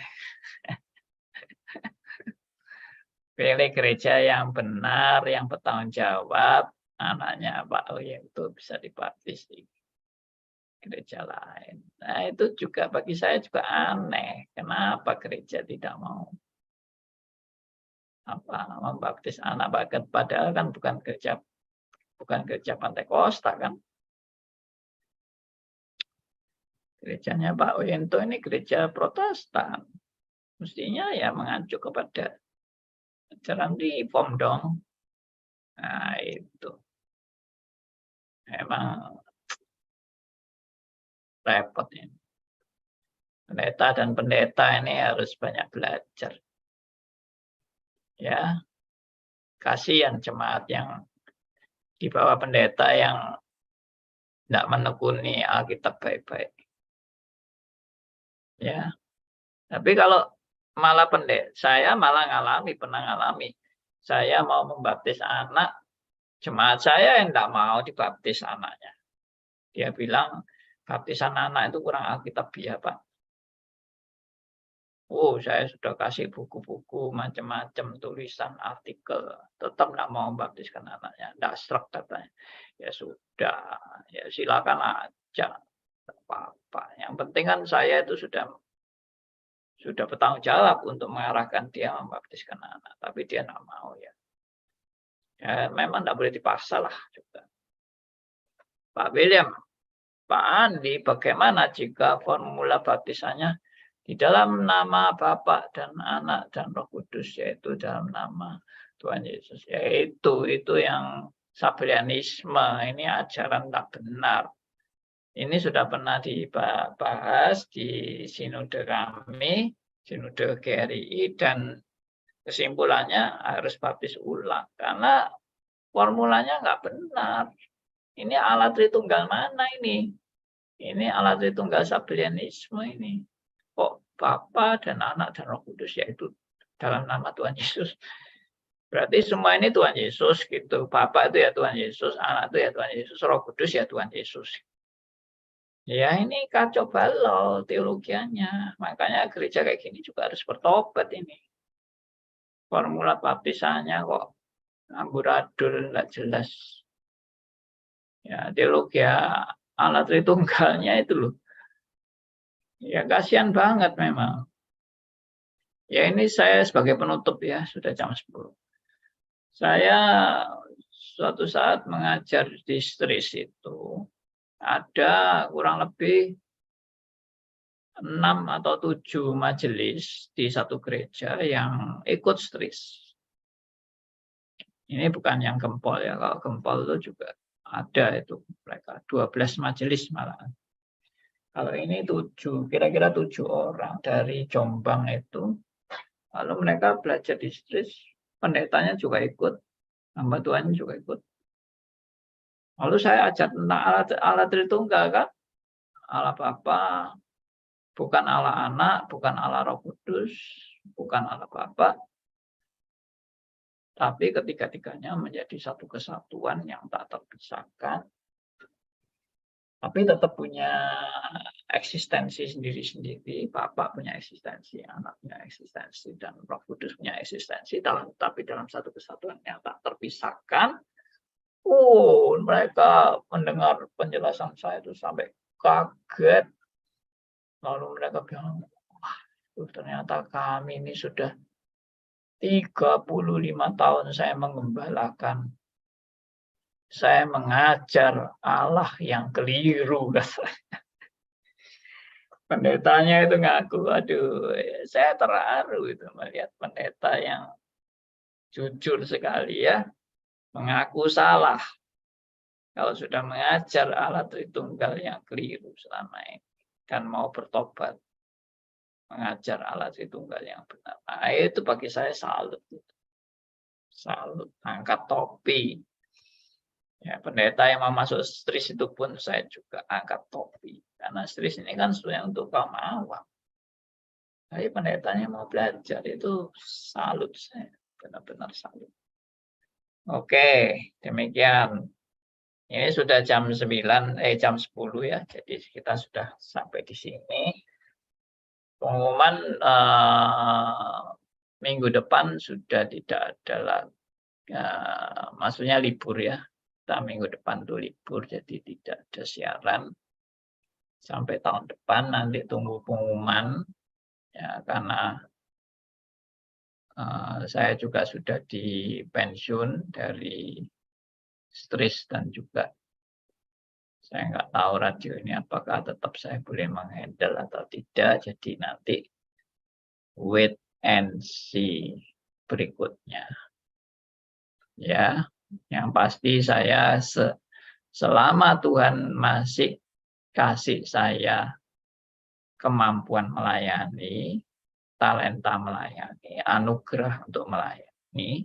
Pilih gereja yang benar, yang bertanggung jawab, anaknya Pak Oye itu bisa dibaptis di gereja lain. Nah, itu juga bagi saya juga aneh. Kenapa gereja tidak mau membaptis anak? Padahal kan bukan gereja Pantai Kosta kan. Gerejanya Pak Oyento ini gereja Protestan. Mestinya ya mengacu kepada ajaran reform dong. Nah, itu. Memang repot ini. Pendeta dan pendeta ini harus banyak belajar. Ya. Kasihan jemaat yang di bawah pendeta yang tidak menekuni Alkitab baik-baik. Ya. Tapi kalau malah saya malah pernah ngalami. Saya mau membaptis anak, jemaat saya yang tidak mau dibaptis anaknya. Dia bilang, baptisan anak itu kurang Alkitabiah, Pak. Oh, saya sudah kasih buku-buku, macam-macam, tulisan, artikel. Tetap tidak mau membaptiskan anaknya. Tidak serak katanya. Ya sudah, ya silakan aja. Tidak apa-apa. Yang penting kan saya itu sudah bertanggung jawab untuk mengarahkan dia membaptiskan anak. Tapi dia tidak mau ya. Ya memang tidak boleh dipaksa lah juga. Pak William, Pak Andi, bagaimana jika formula baptisannya di dalam nama Bapa dan Anak dan Roh Kudus, yaitu dalam nama Tuhan Yesus. Yaitu itu yang Sabrianisme, ini ajaran tak benar. Ini sudah pernah dibahas di sinode kami, sinode GRI, dan kesimpulannya harus baptis ulang karena formulanya nggak benar. Ini alat Tritunggal mana ini? Ini alat Tritunggal Sabrianisme ini. Kok Bapa dan Anak dan Roh Kudus, yaitu dalam nama Tuhan Yesus. Berarti semua ini Tuhan Yesus gitu. Bapa itu ya Tuhan Yesus, Anak itu ya Tuhan Yesus, Roh Kudus ya Tuhan Yesus. Ya ini kacau balau teologianya. Makanya gereja kayak gini juga harus bertobat ini. Formula baptisannya kok amburadul, nggak jelas. Ya teologi alat Tritunggalnya itu loh. Ya kasihan banget memang. Ya ini saya sebagai penutup ya, sudah jam 10. Saya suatu saat mengajar di Stris itu, ada kurang lebih 6 atau 7 majelis di satu gereja yang ikut Stris. Ini bukan yang Gempol ya, kalau Gempol itu juga ada itu mereka 12 majelis malah. Kalau ini 7, kira-kira 7 orang dari Jombang itu. Lalu mereka belajar di Stris, pendetanya juga ikut, hamba Tuhan juga ikut. Lalu saya ajar tentang alat Tritunggal kan, Allah Bapa, bukan Allah Anak, bukan Allah Roh Kudus, bukan Allah Bapa, tapi ketiga-tiganya menjadi satu kesatuan yang tak terpisahkan, tapi tetap punya eksistensi sendiri-sendiri. Bapa punya eksistensi, Anak punya eksistensi, dan Roh Kudus punya eksistensi, tapi dalam satu kesatuan yang tak terpisahkan. Mereka mendengar penjelasan saya itu sampai kaget. Lalu mereka bilang, wah, ternyata kami ini sudah 35 tahun saya mengembalakan. Saya mengajar Allah yang keliru. Pendetanya itu ngaku, aduh, saya terharu itu melihat pendeta yang jujur sekali ya, mengaku salah. Kalau sudah mengajar alat Tritunggal yang keliru selama ini dan mau bertobat, mengajar alat Tritunggal yang benar. Nah, itu bagi saya salut. Salut, angkat topi. Ya, pendeta yang mau masuk Stris itu pun saya juga angkat topi. Karena Stris ini kan sebenarnya untuk kaum awam. Tapi pendetanya mau belajar, itu salut saya. Benar-benar salut. Oke, demikian. Ini sudah jam 9, jam 10 ya. Jadi kita sudah sampai di sini. Pengumuman minggu depan sudah tidak ada lagi. Maksudnya libur ya. Kita minggu depan tuh libur, jadi tidak ada siaran sampai tahun depan. Nanti tunggu pengumuman ya, karena saya juga sudah dipensiun dari Stris, dan juga saya nggak tahu radio ini apakah tetap saya boleh menghandle atau tidak. Jadi nanti wait and see berikutnya ya. Yang pasti saya selama Tuhan masih kasih saya kemampuan melayani, talenta melayani, anugerah untuk melayani,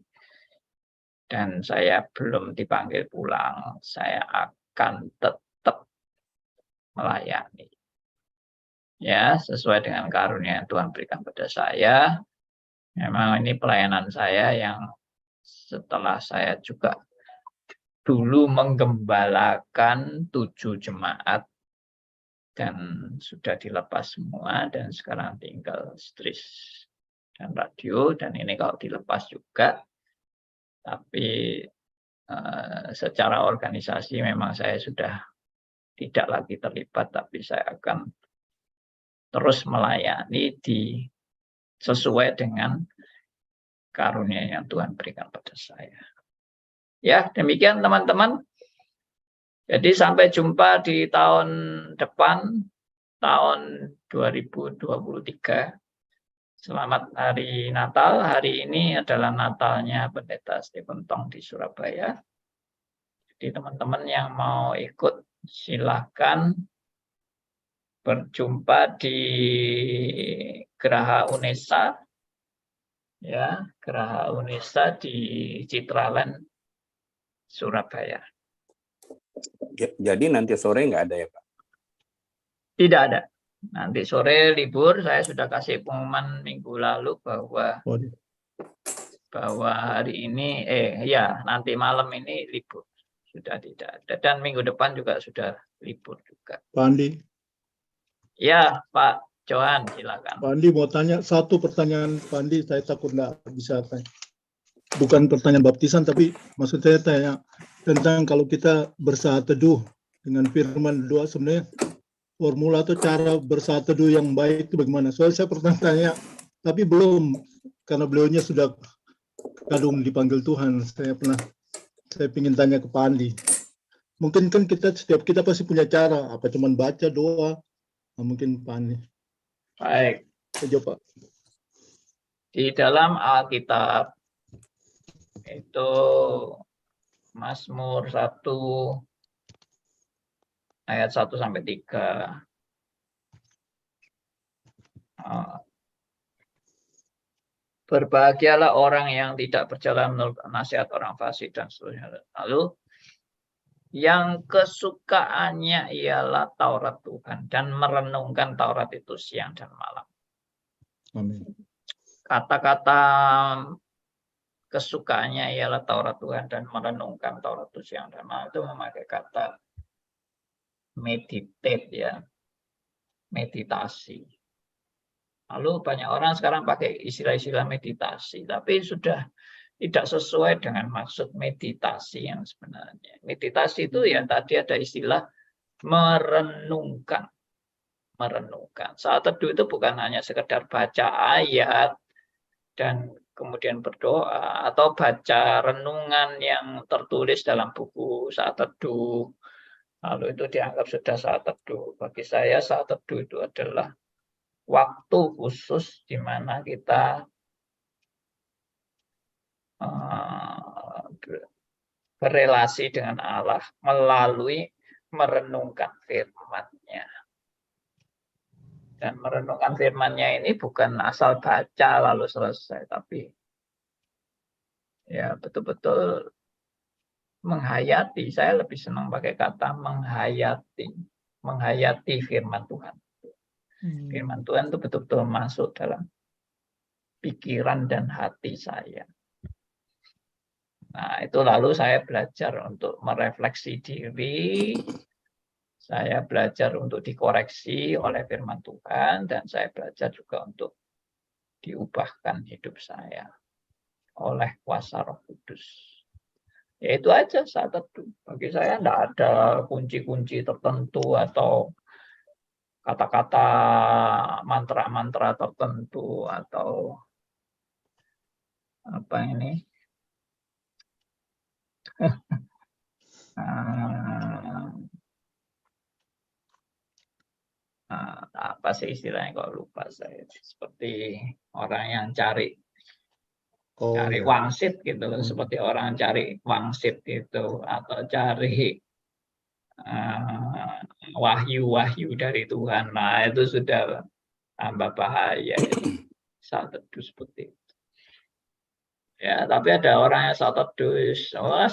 dan saya belum dipanggil pulang, saya akan tetap melayani. Ya, sesuai dengan karunia yang Tuhan berikan pada saya. Memang ini pelayanan saya yang setelah saya juga dulu menggembalakan 7 jemaat dan sudah dilepas semua, dan sekarang tinggal Stris dan radio, dan ini kalau dilepas juga. Tapi secara organisasi memang saya sudah tidak lagi terlibat, tapi saya akan terus melayani sesuai dengan karunia yang Tuhan berikan pada saya. Ya, demikian teman-teman. Jadi sampai jumpa di tahun depan, tahun 2023. Selamat hari Natal. Hari ini adalah Natalnya Pendeta Stephen Tong di Surabaya. Jadi teman-teman yang mau ikut silakan berjumpa di Geraha Unesa, ya, Geraha Unesa di Citraland, Surabaya. Jadi nanti sore nggak ada ya Pak? Tidak ada. Nanti sore libur. Saya sudah kasih pengumuman minggu lalu bahwa hari ini, ya nanti malam ini libur. Sudah tidak ada. Dan minggu depan juga sudah libur juga. Pak Andi, Ya, Pak Johan, silakan. Pak Andi mau tanya satu pertanyaan. Pak Andi, saya takut nggak bisa tanya. Bukan pertanyaan baptisan, tapi maksud saya tanya tentang kalau kita bersaat teduh dengan firman doa, sebenarnya formula atau cara bersaat teduh yang baik itu bagaimana? Soalnya saya pernah tanya, tapi belum, karena beliaunya sudah kadung dipanggil Tuhan. Saya ingin tanya ke Pak Andi. Mungkin kan setiap kita pasti punya cara, apa cuman baca doa, nah, mungkin Pak Andi. Baik. Saja Pak. Di dalam Alkitab itu Mazmur 1 ayat 1 sampai 3. Berbahagialah orang yang tidak berjalan menurut nasihat orang fasik dan seterusnya. Lalu yang kesukaannya ialah Taurat Tuhan dan merenungkan Taurat itu siang dan malam. Amin. Kata-kata kesukaannya ialah Taurat Tuhan dan merenungkan Taurat itu siang dan malam itu memakai kata meditate, ya, meditasi. Lalu banyak orang sekarang pakai istilah-istilah meditasi, tapi sudah tidak sesuai dengan maksud meditasi yang sebenarnya. Meditasi itu ya tadi ada istilah merenungkan. Merenungkan. Saat teduh itu bukan hanya sekedar baca ayat dan kemudian berdoa, atau baca renungan yang tertulis dalam buku saat teduh. Lalu itu dianggap sudah saat teduh. Bagi saya saat teduh itu adalah waktu khusus di mana kita berelasi dengan Allah melalui merenungkan firman-Nya. Dan merenungkan firman-Nya ini bukan asal baca lalu selesai, tapi ya betul-betul menghayati. Saya lebih senang pakai kata menghayati firman Tuhan. Firman Tuhan itu betul-betul masuk dalam pikiran dan hati saya. Nah, itu lalu saya belajar untuk merefleksi diri, saya belajar untuk dikoreksi oleh firman Tuhan, dan saya belajar juga untuk diubahkan hidup saya oleh kuasa Roh Kudus. Ya itu aja saat teduh. Bagi saya tidak ada kunci-kunci tertentu atau kata-kata mantra-mantra tertentu atau apa ini? Apa sih istilahnya, kok lupa saya. Seperti orang yang cari wangsit gitu, seperti orang cari wangsit gitu, atau cari wahyu-wahyu dari Tuhan. Nah, itu sudah tambah bahaya. Jadi saat teduh seperti itu. Ya, tapi ada orang yang saat teduh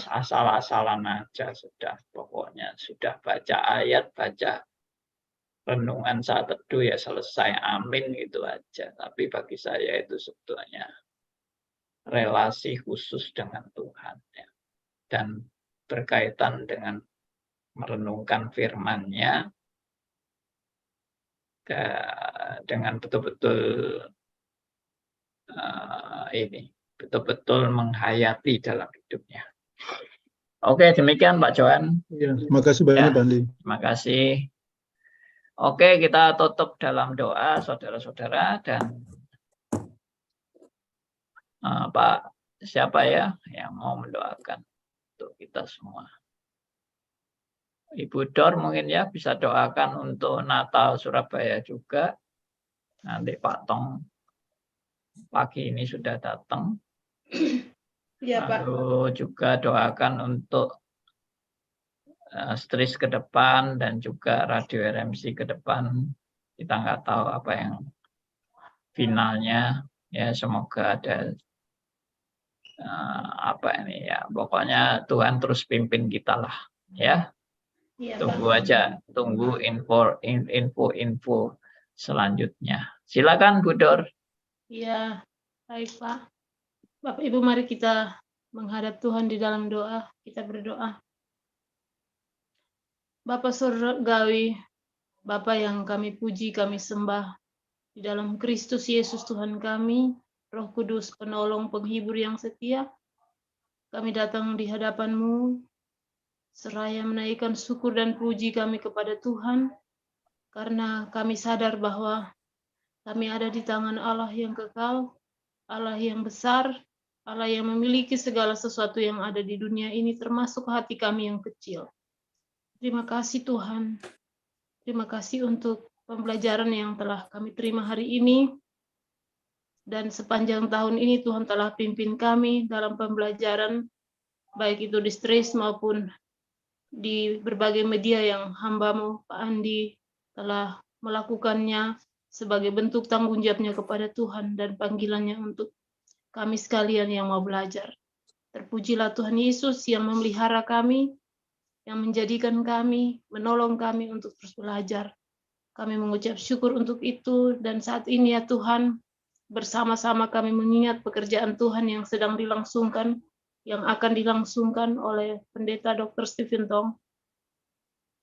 asal-asalan aja sudah, pokoknya sudah baca ayat, baca renungan saat teduh ya selesai, amin gitu aja. Tapi bagi saya itu sebetulnya relasi khusus dengan Tuhan, ya. Dan berkaitan dengan merenungkan firman-Nya dengan betul-betul betul-betul menghayati dalam hidupnya. Oke, demikian Pak Johan. Ya, terima kasih banyak Pak Andi. Terima kasih. Oke, kita tutup dalam doa, saudara-saudara, dan Pak siapa ya yang mau mendoakan untuk kita semua? Ibu Dor mungkin ya bisa doakan untuk Natal Surabaya juga. Nanti Pak Tong pagi ini sudah datang. Iya, Pak. Lalu juga doakan untuk Stris ke depan dan juga Radio RMC ke depan. Kita nggak tahu apa yang finalnya. Ya semoga ada apa ini ya. Pokoknya Tuhan terus pimpin kita lah. Ya. Iya, Tunggu Pak. aja, tunggu info selanjutnya. Silakan Bu Dor. Iya, baik Pak. Bapak Ibu, mari kita menghadap Tuhan di dalam doa. Kita berdoa. Bapa Surgawi, Bapa yang kami puji, kami sembah, di dalam Kristus Yesus Tuhan kami, Roh Kudus, penolong, penghibur yang setia, kami datang di hadapan-Mu, seraya menaikkan syukur dan puji kami kepada Tuhan, karena kami sadar bahwa kami ada di tangan Allah yang kekal, Allah yang besar, Allah yang memiliki segala sesuatu yang ada di dunia ini, termasuk hati kami yang kecil. Terima kasih Tuhan. Terima kasih untuk pembelajaran yang telah kami terima hari ini. Dan sepanjang tahun ini Tuhan telah pimpin kami dalam pembelajaran, baik itu di Stris maupun di berbagai media yang hamba-Mu, Pak Andi, telah melakukannya sebagai bentuk tanggung jawabnya kepada Tuhan dan panggilannya untuk kami sekalian yang mau belajar. Terpujilah Tuhan Yesus yang memelihara kami, yang menjadikan kami, menolong kami untuk terus belajar. Kami mengucap syukur untuk itu, dan saat ini ya Tuhan, bersama-sama kami mengingat pekerjaan Tuhan yang sedang dilangsungkan, yang akan dilangsungkan oleh Pendeta Dr. Stephen Tong.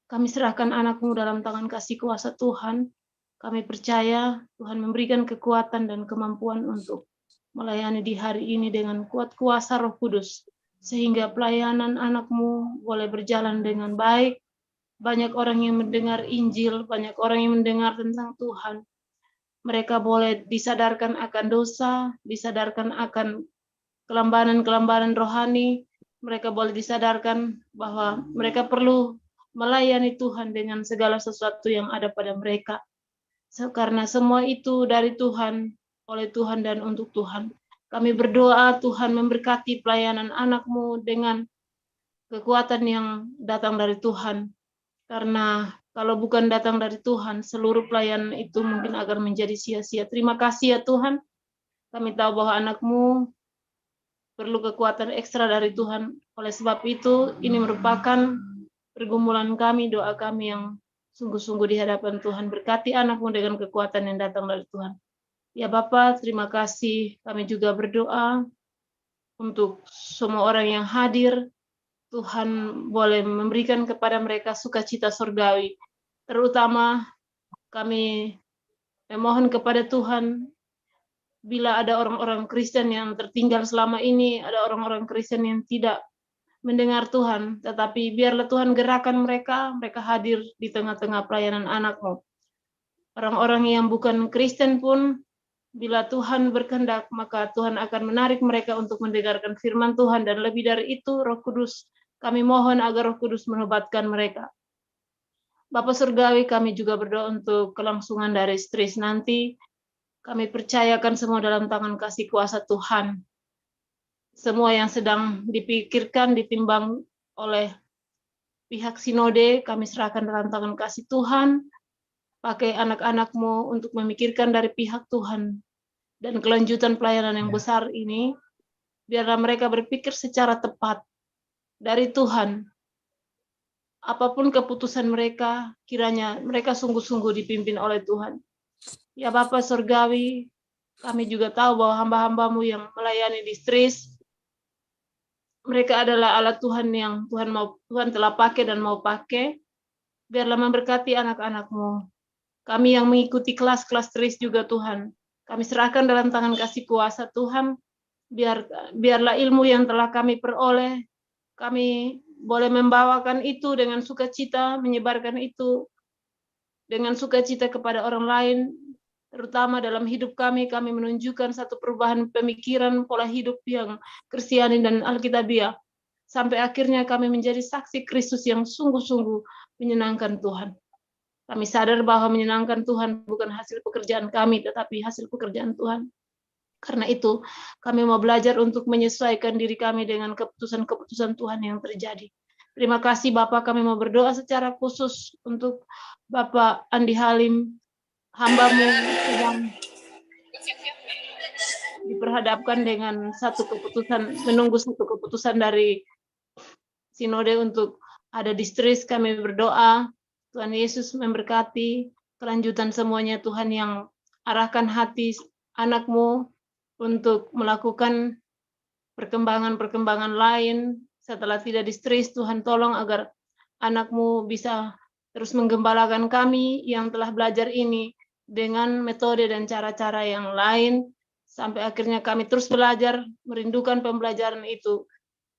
Kami serahkan anak-Mu dalam tangan kasih kuasa Tuhan. Kami percaya Tuhan memberikan kekuatan dan kemampuan untuk melayani di hari ini dengan kuat kuasa Roh Kudus, sehingga pelayanan anak-Mu boleh berjalan dengan baik. Banyak orang yang mendengar Injil, banyak orang yang mendengar tentang Tuhan. Mereka boleh disadarkan akan dosa, disadarkan akan kelambanan-kelambanan rohani. Mereka boleh disadarkan bahwa mereka perlu melayani Tuhan dengan segala sesuatu yang ada pada mereka. Karena semua itu dari Tuhan, oleh Tuhan dan untuk Tuhan. Kami berdoa Tuhan memberkati pelayanan anak-Mu dengan kekuatan yang datang dari Tuhan. Karena kalau bukan datang dari Tuhan, seluruh pelayanan itu mungkin akan menjadi sia-sia. Terima kasih ya Tuhan. Kami tahu bahwa anak-Mu perlu kekuatan ekstra dari Tuhan. Oleh sebab itu, ini merupakan pergumulan kami, doa kami yang sungguh-sungguh di hadapan Tuhan. Berkati anak-Mu dengan kekuatan yang datang dari Tuhan. Ya Bapa, terima kasih. Kami juga berdoa untuk semua orang yang hadir. Tuhan boleh memberikan kepada mereka sukacita surgawi. Terutama kami memohon kepada Tuhan, bila ada orang-orang Kristen yang tertinggal selama ini, ada orang-orang Kristen yang tidak mendengar Tuhan, tetapi biarlah Tuhan gerakan mereka hadir di tengah-tengah pelayanan anak-Mu. Orang-orang yang bukan Kristen pun, bila Tuhan berkehendak, maka Tuhan akan menarik mereka untuk mendengarkan firman Tuhan, dan lebih dari itu, Roh Kudus, kami mohon agar Roh Kudus menobatkan mereka. Bapa Surgawi, kami juga berdoa untuk kelangsungan dari Stris nanti. Kami percayakan semua dalam tangan kasih kuasa Tuhan. Semua yang sedang dipikirkan, ditimbang oleh pihak sinode, kami serahkan dalam tangan kasih Tuhan. Pakai anak-anak-Mu untuk memikirkan dari pihak Tuhan. Dan kelanjutan pelayanan yang besar ini, biarlah mereka berpikir secara tepat dari Tuhan. Apapun keputusan mereka, kiranya mereka sungguh-sungguh dipimpin oleh Tuhan. Ya Bapa Surgawi, kami juga tahu bahwa hamba-hamba-Mu yang melayani di Stris, mereka adalah alat Tuhan yang Tuhan telah pakai dan mau pakai. Biarlah memberkati anak-anak-Mu. Kami yang mengikuti kelas-kelas Stris juga Tuhan, kami serahkan dalam tangan kasih kuasa Tuhan. Biarlah ilmu yang telah kami peroleh, kami boleh membawakan itu dengan sukacita, menyebarkan itu dengan sukacita kepada orang lain, terutama dalam hidup kami menunjukkan satu perubahan pemikiran, pola hidup yang Kristiani dan Alkitabiah. sampai akhirnya kami menjadi saksi Kristus yang sungguh-sungguh menyenangkan Tuhan. Kami sadar bahwa menyenangkan Tuhan bukan hasil pekerjaan kami, tetapi hasil pekerjaan Tuhan. Karena itu, kami mau belajar untuk menyesuaikan diri kami dengan keputusan-keputusan Tuhan yang terjadi. Terima kasih Bapak, kami mau berdoa secara khusus untuk Bapak Andi Halim, hamba-Mu yang diperhadapkan dengan menunggu satu keputusan dari Sinode untuk ada distris. Kami berdoa, Tuhan Yesus memberkati kelanjutan semuanya, Tuhan yang arahkan hati anak-Mu untuk melakukan perkembangan-perkembangan lain setelah tidak distris. Tuhan tolong agar anak-Mu bisa terus menggembalakan kami yang telah belajar ini dengan metode dan cara-cara yang lain, sampai akhirnya kami terus belajar, merindukan pembelajaran itu.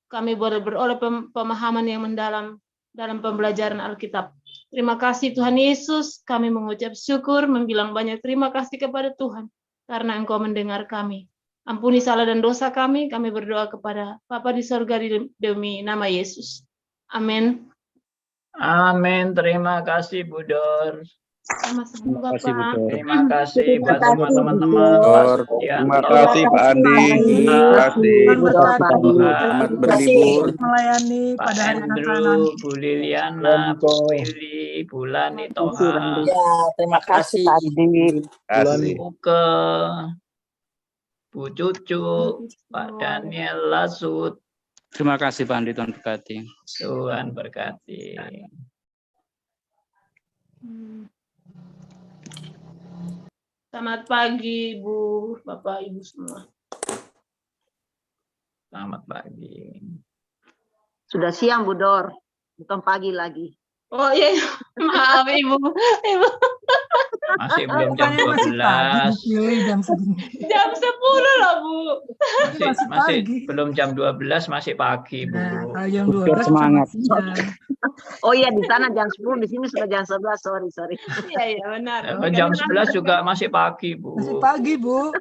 Kami boleh beroleh pemahaman yang mendalam dalam pembelajaran Alkitab. Terima kasih Tuhan Yesus, kami mengucap syukur, membilang banyak terima kasih kepada Tuhan, karena Engkau mendengar kami. Ampuni salah dan dosa kami berdoa kepada Bapa di sorga demi nama Yesus. Amin. Amin. Terima kasih Bu Dor. Sama-sama Terima kasih, Bu Bapak. Dor. Terima kasih Terima buat kasih, semua teman-teman. Bu Pak Dor. Suprianto. Terima kasih Pak Andi. Terima kasih. Terima kasih. Selamat berlibur. Melayani Pak pada hari Andrew, anak-anak. Bu Liliana, Bu Willy, Bu Lani Toha, Ya, terima kasih Pak Andi. Terima kasih. Uke, Bu Cucu, Pak Daniel Lasut. Terima kasih Pak Andi, Tuhan berkati. Tuhan berkati. Selamat pagi, Bu, Bapak, Ibu semua. Selamat pagi. Sudah siang Bu Dor, bukan pagi lagi. Oh iya, maaf Ibu. Masih belum jam Bukannya masih pagi, 12. Bu Yuli, jam segini. Jam 10 loh, Bu. Masih pagi. belum jam 12, masih pagi, Bu. Nah, kalau jam Bu 12 Dor semangat. siang. Oh iya, di sana jam 10, di sini sudah jam 11. Sorry. Iya, iya benar. Jam 11 juga masih pagi, Bu. Masih pagi, Bu.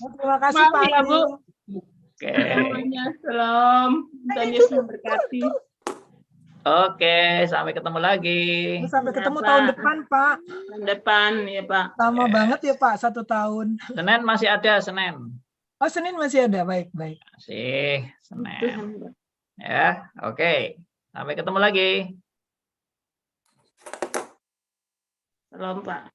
Terima kasih, Maaf Pak ya, Bu. Andi. Oke. Semuanya, salam. Tuhan Yesus memberkati. Oke, sampai ketemu lagi. Sampai ketemu Pak. tahun depan, Pak. Tahun depan, ya Pak. Lama banget ya, Pak, 1 tahun. Senin masih ada, Senin. Oh, Senin masih ada. Baik. Masih, Senin. Ya, oke. Sampai ketemu lagi. Salam, Pak.